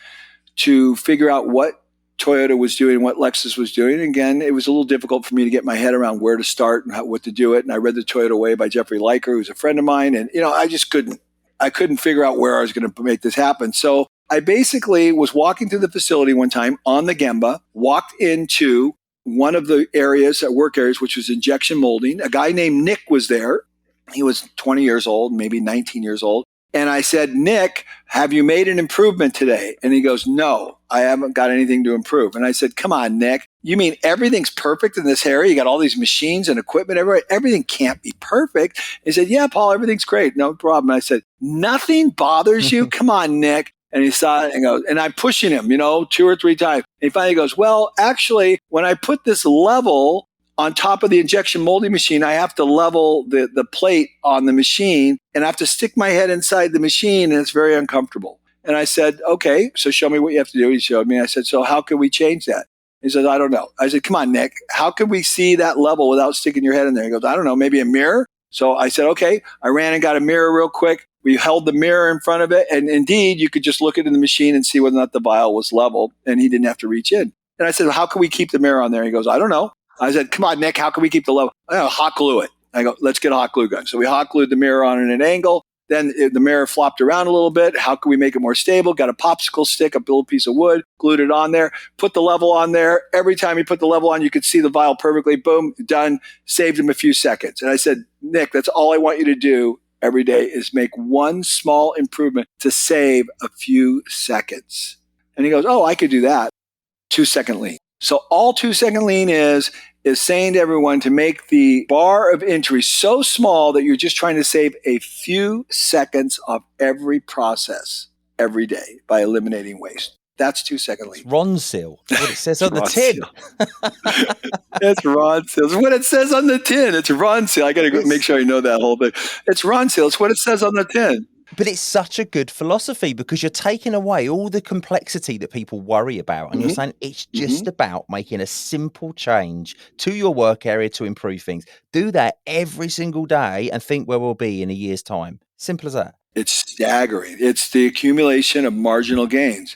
to figure out what Toyota was doing, what Lexus was doing. Again, it was a little difficult for me to get my head around where to start and what to do it. And I read The Toyota Way by Jeffrey Liker, who's a friend of mine. And, I just couldn't figure out where I was going to make this happen. So I basically was walking through the facility one time on the Gemba, walked into one of the work areas, which was injection molding. A guy named Nick was there. He was 20 years old, maybe 19 years old. And I said, Nick, have you made an improvement today? And he goes, no, I haven't got anything to improve. And I said, come on, Nick, you mean everything's perfect in this area? You got all these machines and equipment everywhere. Everything can't be perfect. He said, yeah, Paul, everything's great. No problem. And I said, nothing bothers you? Come on, Nick. And he saw it and goes, and I'm pushing him, 2 or 3 times. And he finally goes, well, actually, when I put this level on top of the injection molding machine, I have to level the plate on the machine and I have to stick my head inside the machine, and it's very uncomfortable. And I said, okay, so show me what you have to do. He showed me. I said, so how can we change that? He said, I don't know. I said, come on, Nick, how can we see that level without sticking your head in there? He goes, I don't know, maybe a mirror? So I said, okay. I ran and got a mirror real quick. We held the mirror in front of it. And indeed, you could just look it in the machine and see whether or not the vial was level, and he didn't have to reach in. And I said, well, how can we keep the mirror on there? He goes, I don't know. I said, come on, Nick, how can we keep the level? Hot glue it. I go, let's get a hot glue gun. So we hot glued the mirror on at an angle. Then the mirror flopped around a little bit. How can we make it more stable? Got a popsicle stick, a little piece of wood, glued it on there, put the level on there. Every time you put the level on, you could see the vial perfectly. Boom, done. Saved him a few seconds. And I said, Nick, that's all I want you to do every day is make one small improvement to save a few seconds. And he goes, oh, I could do that. 2-second lean. So all 2-second lean is saying to everyone to make the bar of entry so small that you're just trying to save a few seconds of every process every day by eliminating waste. That's 2-second lean. Ronseal. What it says on the tin. It's Ronseal. It's what it says on the tin. It's Ronseal. I got to make sure I know that whole thing. It's Ronseal. It's what it says on the tin. But it's such a good philosophy because you're taking away all the complexity that people worry about. And you're saying it's just about making a simple change to your work area to improve things. Do that every single day and think where we'll be in a year's time. Simple as that. It's staggering. It's the accumulation of marginal gains.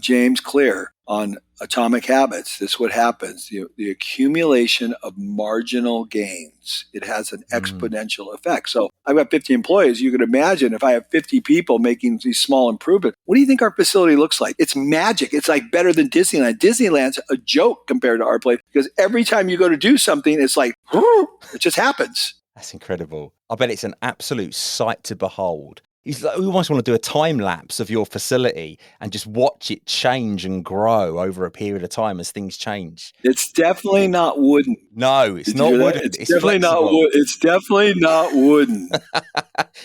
James Clear on Atomic Habits. This is what happens. The accumulation of marginal gains. It has an exponential effect. So I've got 50 employees. You can imagine if I have 50 people making these small improvements, what do you think our facility looks like? It's magic. It's like better than Disneyland. Disneyland's a joke compared to our place because every time you go to do something, it's like, it just happens. That's incredible. I bet it's an absolute sight to behold. We almost want to do a time lapse of your facility and just watch it change and grow over a period of time as things change. It's definitely not wooden. No, it's not wooden. It's definitely not wooden. It's definitely not wooden.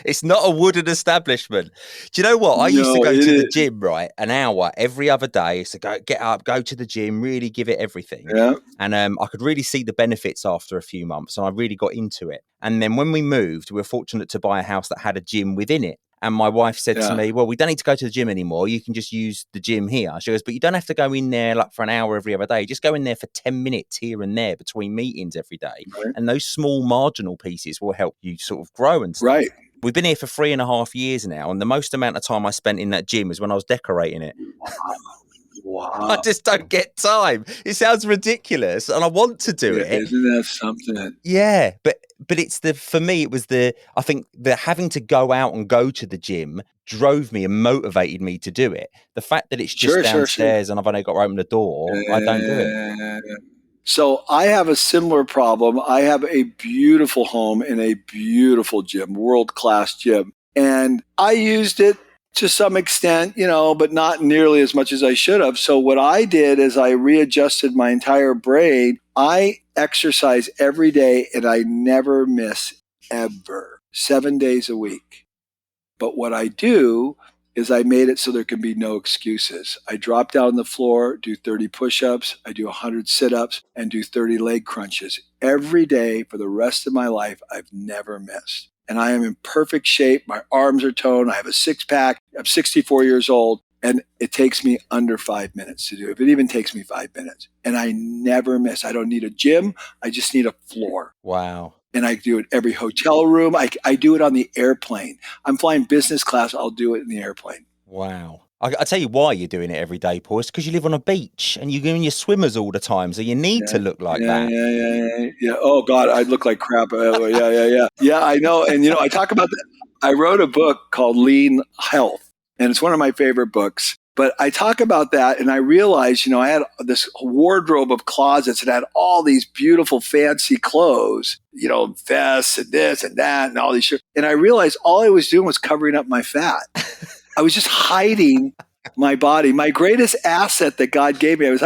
It's not a wooden establishment. Do you know what? I used to go to the gym, right, an hour every other day. So get up, go to the gym, really give it everything. Yeah. And I could really see the benefits after a few months, and I really got into it. And then when we moved, we were fortunate to buy a house that had a gym within it. And my wife said to Yeah. me, well, we don't need to go to the gym anymore. You can just use the gym here. She goes, but you don't have to go in there like for an hour every other day. Just go in there for 10 minutes here and there between meetings every day. Right. And those small marginal pieces will help you sort of grow and stuff. Right. We've been here for 3.5 years now. And the most amount of time I spent in that gym is when I was decorating it. Wow. I just don't get time. It sounds ridiculous, and I want to do it. Isn't that something? Yeah, but it's for me, it was I think the having to go out and go to the gym drove me and motivated me to do it. The fact that it's just downstairs and I've only got to open the door, I don't do it. So I have a similar problem. I have a beautiful home in a beautiful gym, world-class gym, and I used it to some extent, but not nearly as much as I should have. So what I did is I readjusted my entire brain. I exercise every day and I never miss ever, 7 days a week. But what I do is I made it so there can be no excuses. I drop down on the floor, do 30 push-ups, I do 100 sit-ups, and do 30 leg crunches. Every day for the rest of my life, I've never missed. And I am in perfect shape. My arms are toned. I have a six-pack. I'm 64 years old. And it takes me under 5 minutes to do it. If it even takes me 5 minutes. And I never miss. I don't need a gym. I just need a floor. Wow. And I do it every hotel room. I do it on the airplane. I'm flying business class. I'll do it in the airplane. Wow. I tell you why you're doing it every day, Paul. It's because you live on a beach and you're in your swimmers all the time. So you need to look like that. Yeah. Oh, God, I'd look like crap. Yeah. Yeah, I know. And, I talk about that. I wrote a book called Lean Health, and it's one of my favorite books. But I talk about that, and I realized, I had this wardrobe of closets that had all these beautiful, fancy clothes, vests and this and that and all these shirts. And I realized all I was doing was covering up my fat. I was just hiding my body, my greatest asset that God gave me.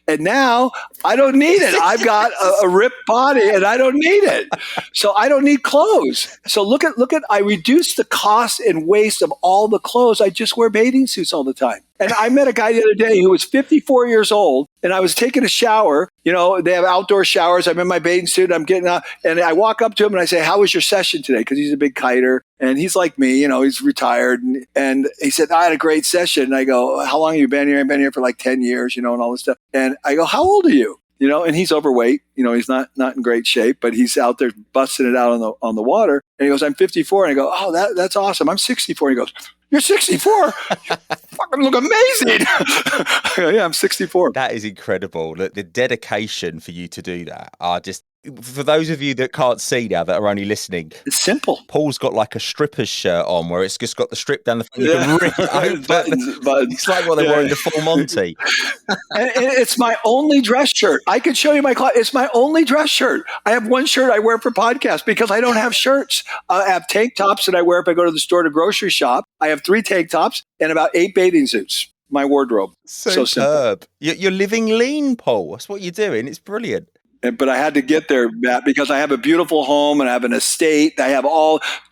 And now I don't need it. I've got a ripped body and I don't need it. So I don't need clothes. So look at, I reduced the cost and waste of all the clothes. I just wear bathing suits all the time. And I met a guy the other day who was 54 years old, and I was taking a shower. They have outdoor showers. I'm in my bathing suit. I'm getting out, and I walk up to him and I say, "How was your session today?" Because he's a big kiter, and he's like me. He's retired. And he said, "I had a great session." And I go, "How long have you been here?" "I've been here for like 10 years, and all this stuff." And I go, "How old are you?" And he's overweight. He's not in great shape, but he's out there busting it out on the water. And he goes, "I'm 54." And I go, "Oh, that's awesome. I'm 64." And he goes, "You're 64? You fucking look amazing." I go, "Yeah, I'm 64. That is incredible. The dedication for you to do that are just, for those of you that can't see now, that are only listening, It's simple. Paul's got like a stripper's shirt on where it's just got the strip down the front. You can rip it open. Buttons. It's like what they wore in the Full Monty. And it's my only dress shirt. I could show you my closet. It's my only dress shirt. I have one shirt I wear for podcasts because I don't have shirts. I have tank tops that I wear if I go to the store to grocery shop. I have 3 tank tops and about 8 bathing suits. My wardrobe. So simple. You're living lean, Paul. That's what you're doing. It's brilliant. But I had to get there, Matt, because I have a beautiful home and I have an estate. I have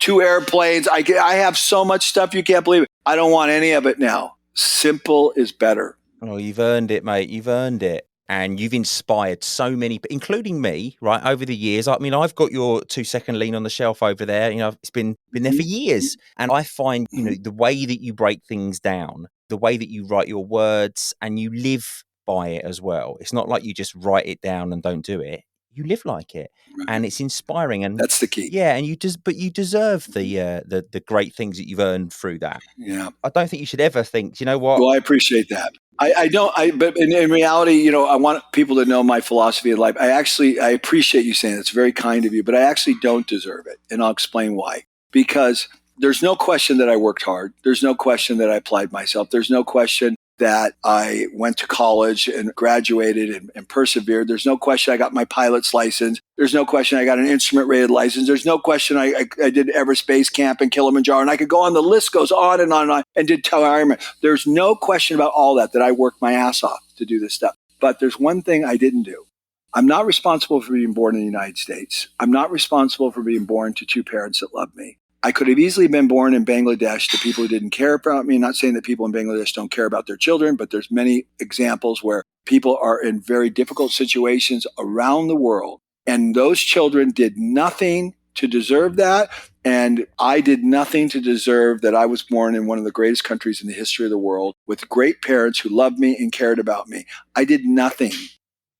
2 airplanes. I have so much stuff you can't believe it. I don't want any of it now. Simple is better. Oh, you've earned it, mate. You've earned it. And you've inspired so many, including me, right, over the years. I mean, I've got your 2-second lean on the shelf over there. It's been there for years. And I find, the way that you break things down, the way that you write your words, and you live by it as well. It's not like you just write it down and don't do it. You live like it, and it's inspiring. And that's the key. Yeah, and you deserve the great things that you've earned through that. Yeah, I don't think you should ever think, you know what? Well, I appreciate that. I don't. But in reality, I want people to know my philosophy of life. I appreciate you saying it. It's very kind of you, but I actually don't deserve it, and I'll explain why. Because there's no question that I worked hard. There's no question that I applied myself. There's no question that I went to college and graduated and persevered. There's no question I got my pilot's license. There's no question I got an instrument rated license. There's no question I did Everest Base Camp in Kilimanjaro. And I could go on. The list goes on and on and did Ironman. There's no question about all that I worked my ass off to do this stuff. But there's one thing I didn't do. I'm not responsible for being born in the United States. I'm not responsible for being born to 2 parents that love me. I could have easily been born in Bangladesh to people who didn't care about me. Not saying that people in Bangladesh don't care about their children, but there's many examples where people are in very difficult situations around the world. And those children did nothing to deserve that. And I did nothing to deserve that. I was born in one of the greatest countries in the history of the world with great parents who loved me and cared about me. I did nothing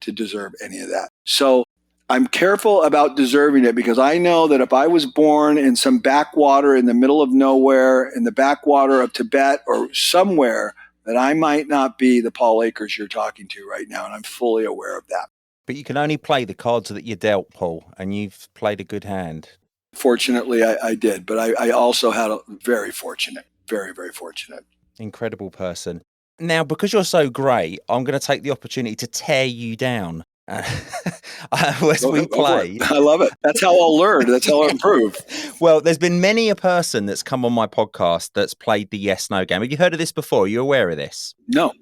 to deserve any of that. So I'm careful about deserving it, because I know that if I was born in some backwater in the middle of nowhere, in the backwater of Tibet or somewhere, that I might not be the Paul Akers you're talking to right now. And I'm fully aware of that. But you can only play the cards that you're dealt, Paul, and you've played a good hand. Fortunately, I did. But I also had a very fortunate, very, very fortunate. Incredible person. Now, because you're so great, I'm going to take the opportunity to tear you down. As we play. I love it. That's how I'll learn. That's how I'll improve. Well, there's been many a person that's come on my podcast that's played the yes-no game. Have you heard of this before? Are you aware of this? No.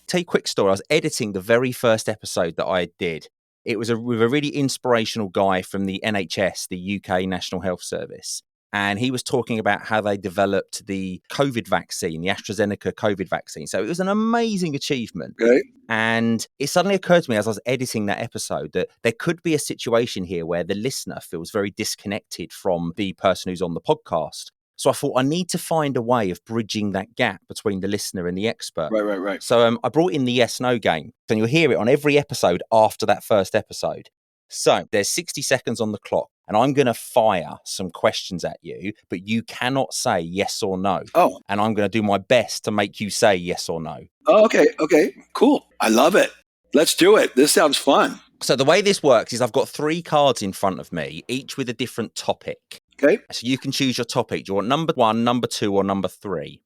Tell you a quick story. I was editing the very first episode that I did. It was with a really inspirational guy from the NHS, the UK National Health Service. And he was talking about how they developed the COVID vaccine, the AstraZeneca COVID vaccine. So it was an amazing achievement. Okay. And it suddenly occurred to me as I was editing that episode that there could be a situation here where the listener feels very disconnected from the person who's on the podcast. So I thought I need to find a way of bridging that gap between the listener and the expert. Right. So I brought in the yes-no game. And you'll hear it on every episode after that first episode. So there's 60 seconds on the clock. And I'm going to fire some questions at you, but you cannot say yes or no. Oh. And I'm going to do my best to make you say yes or no. Oh, okay. Cool. I love it. Let's do it. This sounds fun. So the way this works is I've got 3 cards in front of me, each with a different topic. Okay. So you can choose your topic. Do you want number 1, number 2, or number 3?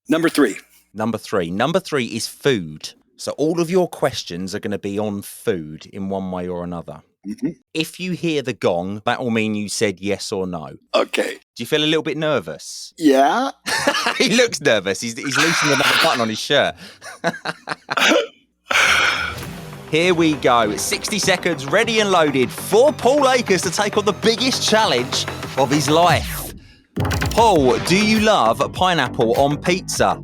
Number 3. Number 3. Number 3 is food. So all of your questions are going to be on food in one way or another. Mm-hmm. If you hear the gong, that will mean you said yes or no. Okay. Do you feel a little bit nervous? Yeah. He looks nervous. He's loosening another button on his shirt. Here we go. 60 seconds, ready and loaded for Paul Akers to take on the biggest challenge of his life. Paul, do you love pineapple on pizza?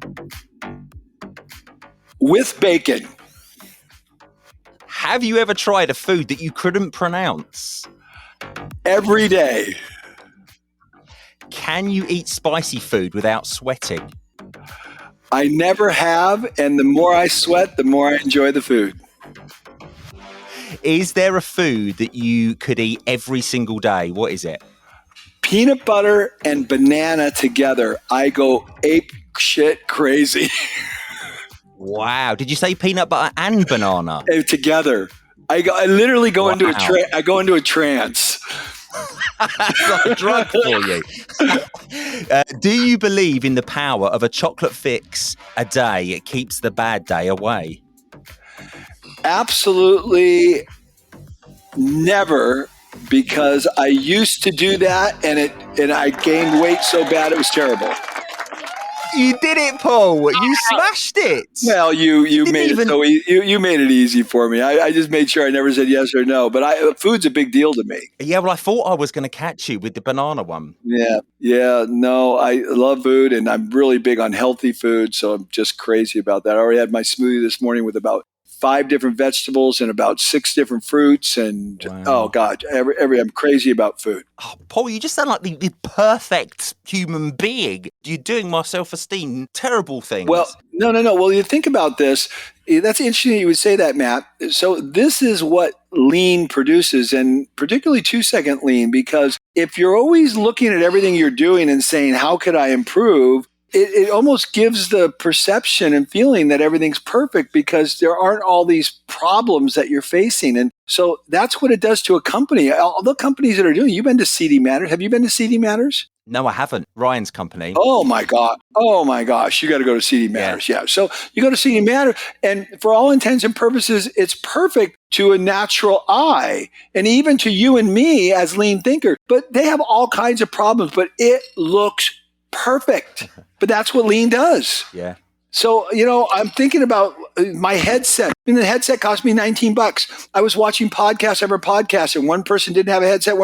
With bacon. Have you ever tried a food that you couldn't pronounce? Every day. Can you eat spicy food without sweating? I never have, and the more I sweat, the more I enjoy the food. Is there a food that you could eat every single day? What is it? Peanut butter and banana together, I go ape shit crazy. Wow. Did you say peanut butter and banana? Together. I literally go into a trance. That's like a drug for you. Do you believe in the power of a chocolate fix a day? It keeps the bad day away. Absolutely never, because I used to do that and I gained weight so bad it was terrible. You did it, Paul. You smashed it. Well, you made it so you made it easy for me. I just made sure I never said yes or no. But food's a big deal to me. Yeah, well, I thought I was going to catch you with the banana one. Yeah. No, I love food, and I'm really big on healthy food, so I'm just crazy about that. I already had my smoothie this morning with about 5 different vegetables and about 6 different fruits, and wow. Oh God, I'm crazy about food. Oh, Paul, you just sound like the perfect human being. You're doing my self-esteem terrible things. Well, no. Well, you think about this. That's interesting you would say that, Matt. So this is what lean produces, and particularly 2-second lean, because if you're always looking at everything you're doing and saying, how could I improve? It almost gives the perception and feeling that everything's perfect because there aren't all these problems that you're facing. And so that's what it does to a company. All the companies that are doing, you've been to CD Matters. Have you been to CD Matters? No, I haven't. Ryan's company. Oh my gosh. You got to go to CD Matters. Yeah. So you go to CD Matters, and for all intents and purposes, it's perfect to a natural eye and even to you and me as lean thinker. But they have all kinds of problems, but it looks perfect. But that's what lean does. Yeah. So, I'm thinking about my headset. And the headset cost me $19. I was watching podcast after podcast, and one person didn't have a headset.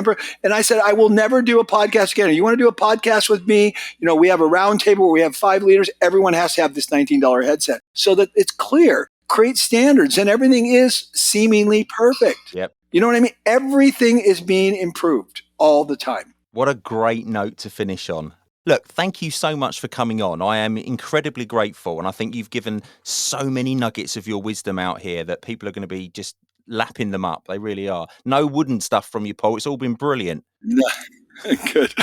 And I said, I will never do a podcast again. You want to do a podcast with me? We have a round table where we have 5 leaders. Everyone has to have this $19 headset so that it's clear, create standards, and everything is seemingly perfect. Yep. You know what I mean? Everything is being improved. all the time. What a great note to finish on. Look, thank you so much for coming on. I am incredibly grateful, and I think you've given so many nuggets of your wisdom out here that people are going to be just lapping them up. They really are. No wooden stuff from you, Paul. It's all been brilliant. No. Good,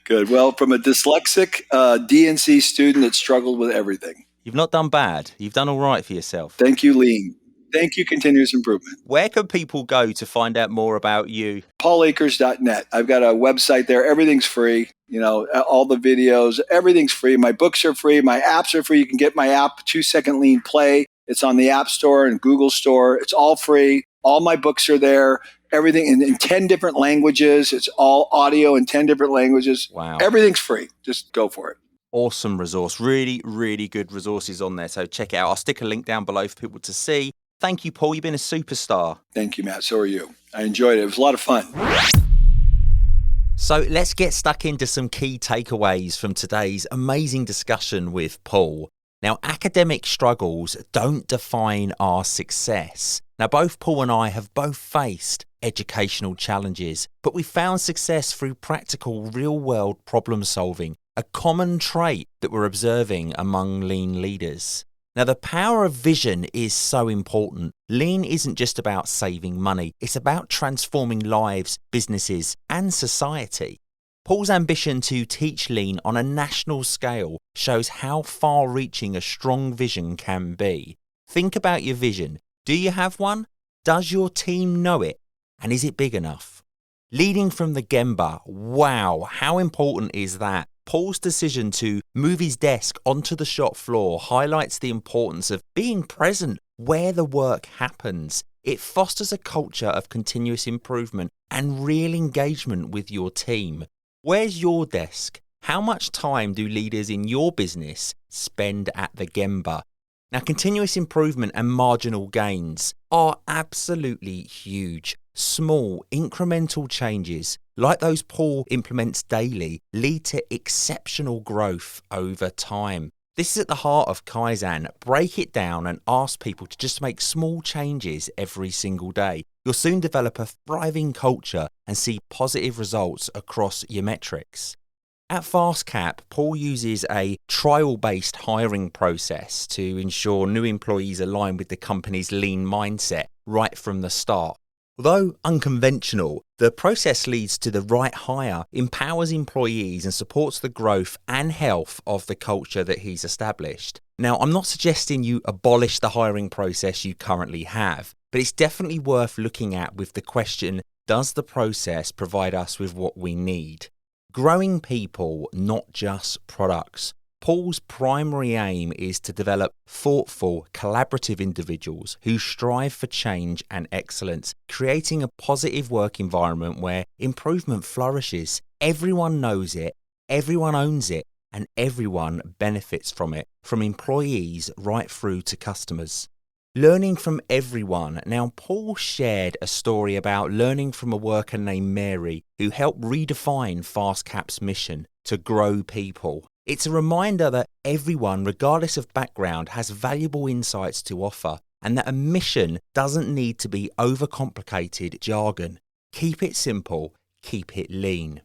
good. Well, from a dyslexic DNC student that struggled with everything. You've not done bad. You've done all right for yourself. Thank you, Lean. Thank you, Continuous Improvement. Where can people go to find out more about you? PaulAkers.net. I've got a website there. Everything's free. All the videos, everything's free. My books are free. My apps are free. You can get my app, 2-Second Lean Play. It's on the App Store and Google Store. It's all free. All my books are there. Everything in 10 different languages. It's all audio in 10 different languages. Wow. Everything's free. Just go for it. Awesome resource. Really, really good resources on there. So check it out. I'll stick a link down below for people to see. Thank you, Paul. You've been a superstar. Thank you, Matt. So are you. I enjoyed it. It was a lot of fun. So let's get stuck into some key takeaways from today's amazing discussion with Paul. Now, academic struggles don't define our success. Now, both Paul and I have both faced educational challenges, but we found success through practical, real-world problem solving, a common trait that we're observing among lean leaders. Now, the power of vision is so important. Lean isn't just about saving money. It's about transforming lives, businesses, and society. Paul's ambition to teach lean on a national scale shows how far-reaching a strong vision can be. Think about your vision. Do you have one? Does your team know it? And is it big enough? Leading from the Gemba, wow, how important is that? Paul's decision to move his desk onto the shop floor highlights the importance of being present where the work happens. It fosters a culture of continuous improvement and real engagement with your team. Where's your desk? How much time do leaders in your business spend at the Gemba? Now, continuous improvement and marginal gains are absolutely huge. Small, incremental changes, like those Paul implements daily, lead to exceptional growth over time. This is at the heart of Kaizen. Break it down and ask people to just make small changes every single day. You'll soon develop a thriving culture and see positive results across your metrics. At FastCap, Paul uses a trial-based hiring process to ensure new employees align with the company's lean mindset right from the start. Although unconventional, the process leads to the right hire, empowers employees and supports the growth and health of the culture that he's established. Now, I'm not suggesting you abolish the hiring process you currently have, but it's definitely worth looking at with the question, does the process provide us with what we need? Growing people, not just products. Paul's primary aim is to develop thoughtful, collaborative individuals who strive for change and excellence, creating a positive work environment where improvement flourishes. Everyone knows it, everyone owns it, and everyone benefits from it, from employees right through to customers. Learning from everyone. Now, Paul shared a story about learning from a worker named Mary who helped redefine FastCap's mission to grow people. It's a reminder that everyone, regardless of background, has valuable insights to offer, and that a mission doesn't need to be overcomplicated jargon. Keep it simple, keep it lean.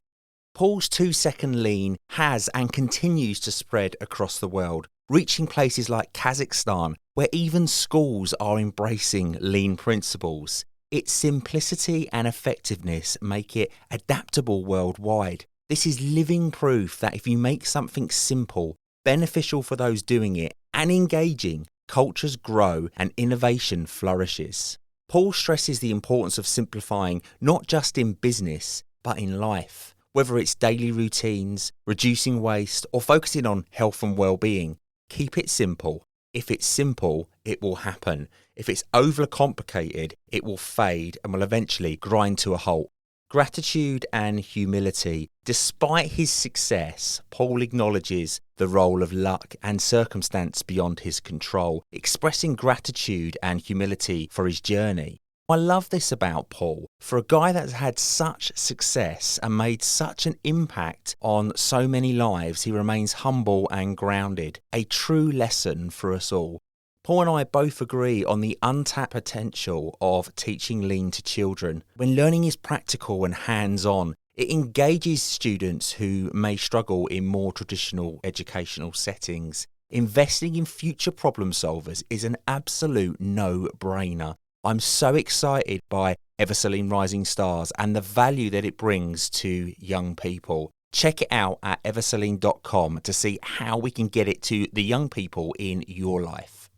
Paul's 2-Second Lean has and continues to spread across the world, reaching places like Kazakhstan, where even schools are embracing lean principles. Its simplicity and effectiveness make it adaptable worldwide. This is living proof that if you make something simple, beneficial for those doing it, and engaging, cultures grow and innovation flourishes. Paul stresses the importance of simplifying not just in business, but in life. Whether it's daily routines, reducing waste, or focusing on health and well-being, keep it simple. If it's simple, it will happen. If it's overcomplicated, it will fade and will eventually grind to a halt. Gratitude and humility. Despite his success, Paul acknowledges the role of luck and circumstance beyond his control, expressing gratitude and humility for his journey. I love this about Paul. For a guy that's had such success and made such an impact on so many lives, he remains humble and grounded. A true lesson for us all. Paul and I both agree on the untapped potential of teaching lean to children. When learning is practical and hands-on, It engages students who may struggle in more traditional educational settings. Investing in future problem solvers is an absolute no-brainer. I'm so excited by Everceline Rising Stars and the value that it brings to young people. Check it out at everceline.com to see how we can get it to the young people in your life.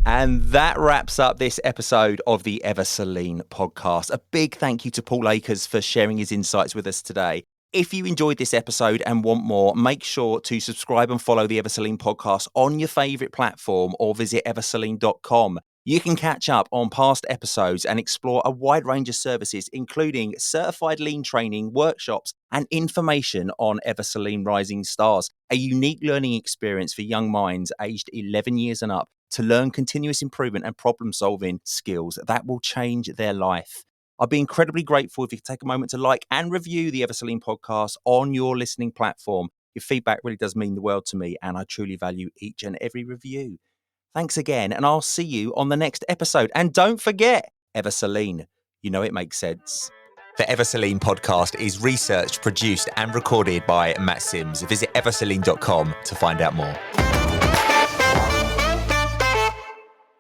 And that wraps up this episode of the Everceline podcast. A big thank you to Paul Akers for sharing his insights with us today. If you enjoyed this episode and want more, make sure to subscribe and follow the Everceline podcast on your favourite platform or visit everceline.com. You can catch up on past episodes and explore a wide range of services, including certified lean training, workshops, and information on Everceline Rising Stars, a unique learning experience for young minds aged 11 years and up to learn continuous improvement and problem-solving skills that will change their life. I'd be incredibly grateful if you could take a moment to like and review the Everceline podcast on your listening platform. Your feedback really does mean the world to me, and I truly value each and every review. Thanks again, and I'll see you on the next episode. And don't forget, Everceline, you know it makes sense. The Everceline podcast is researched, produced, and recorded by Matt Sims. Visit everceline.com to find out more.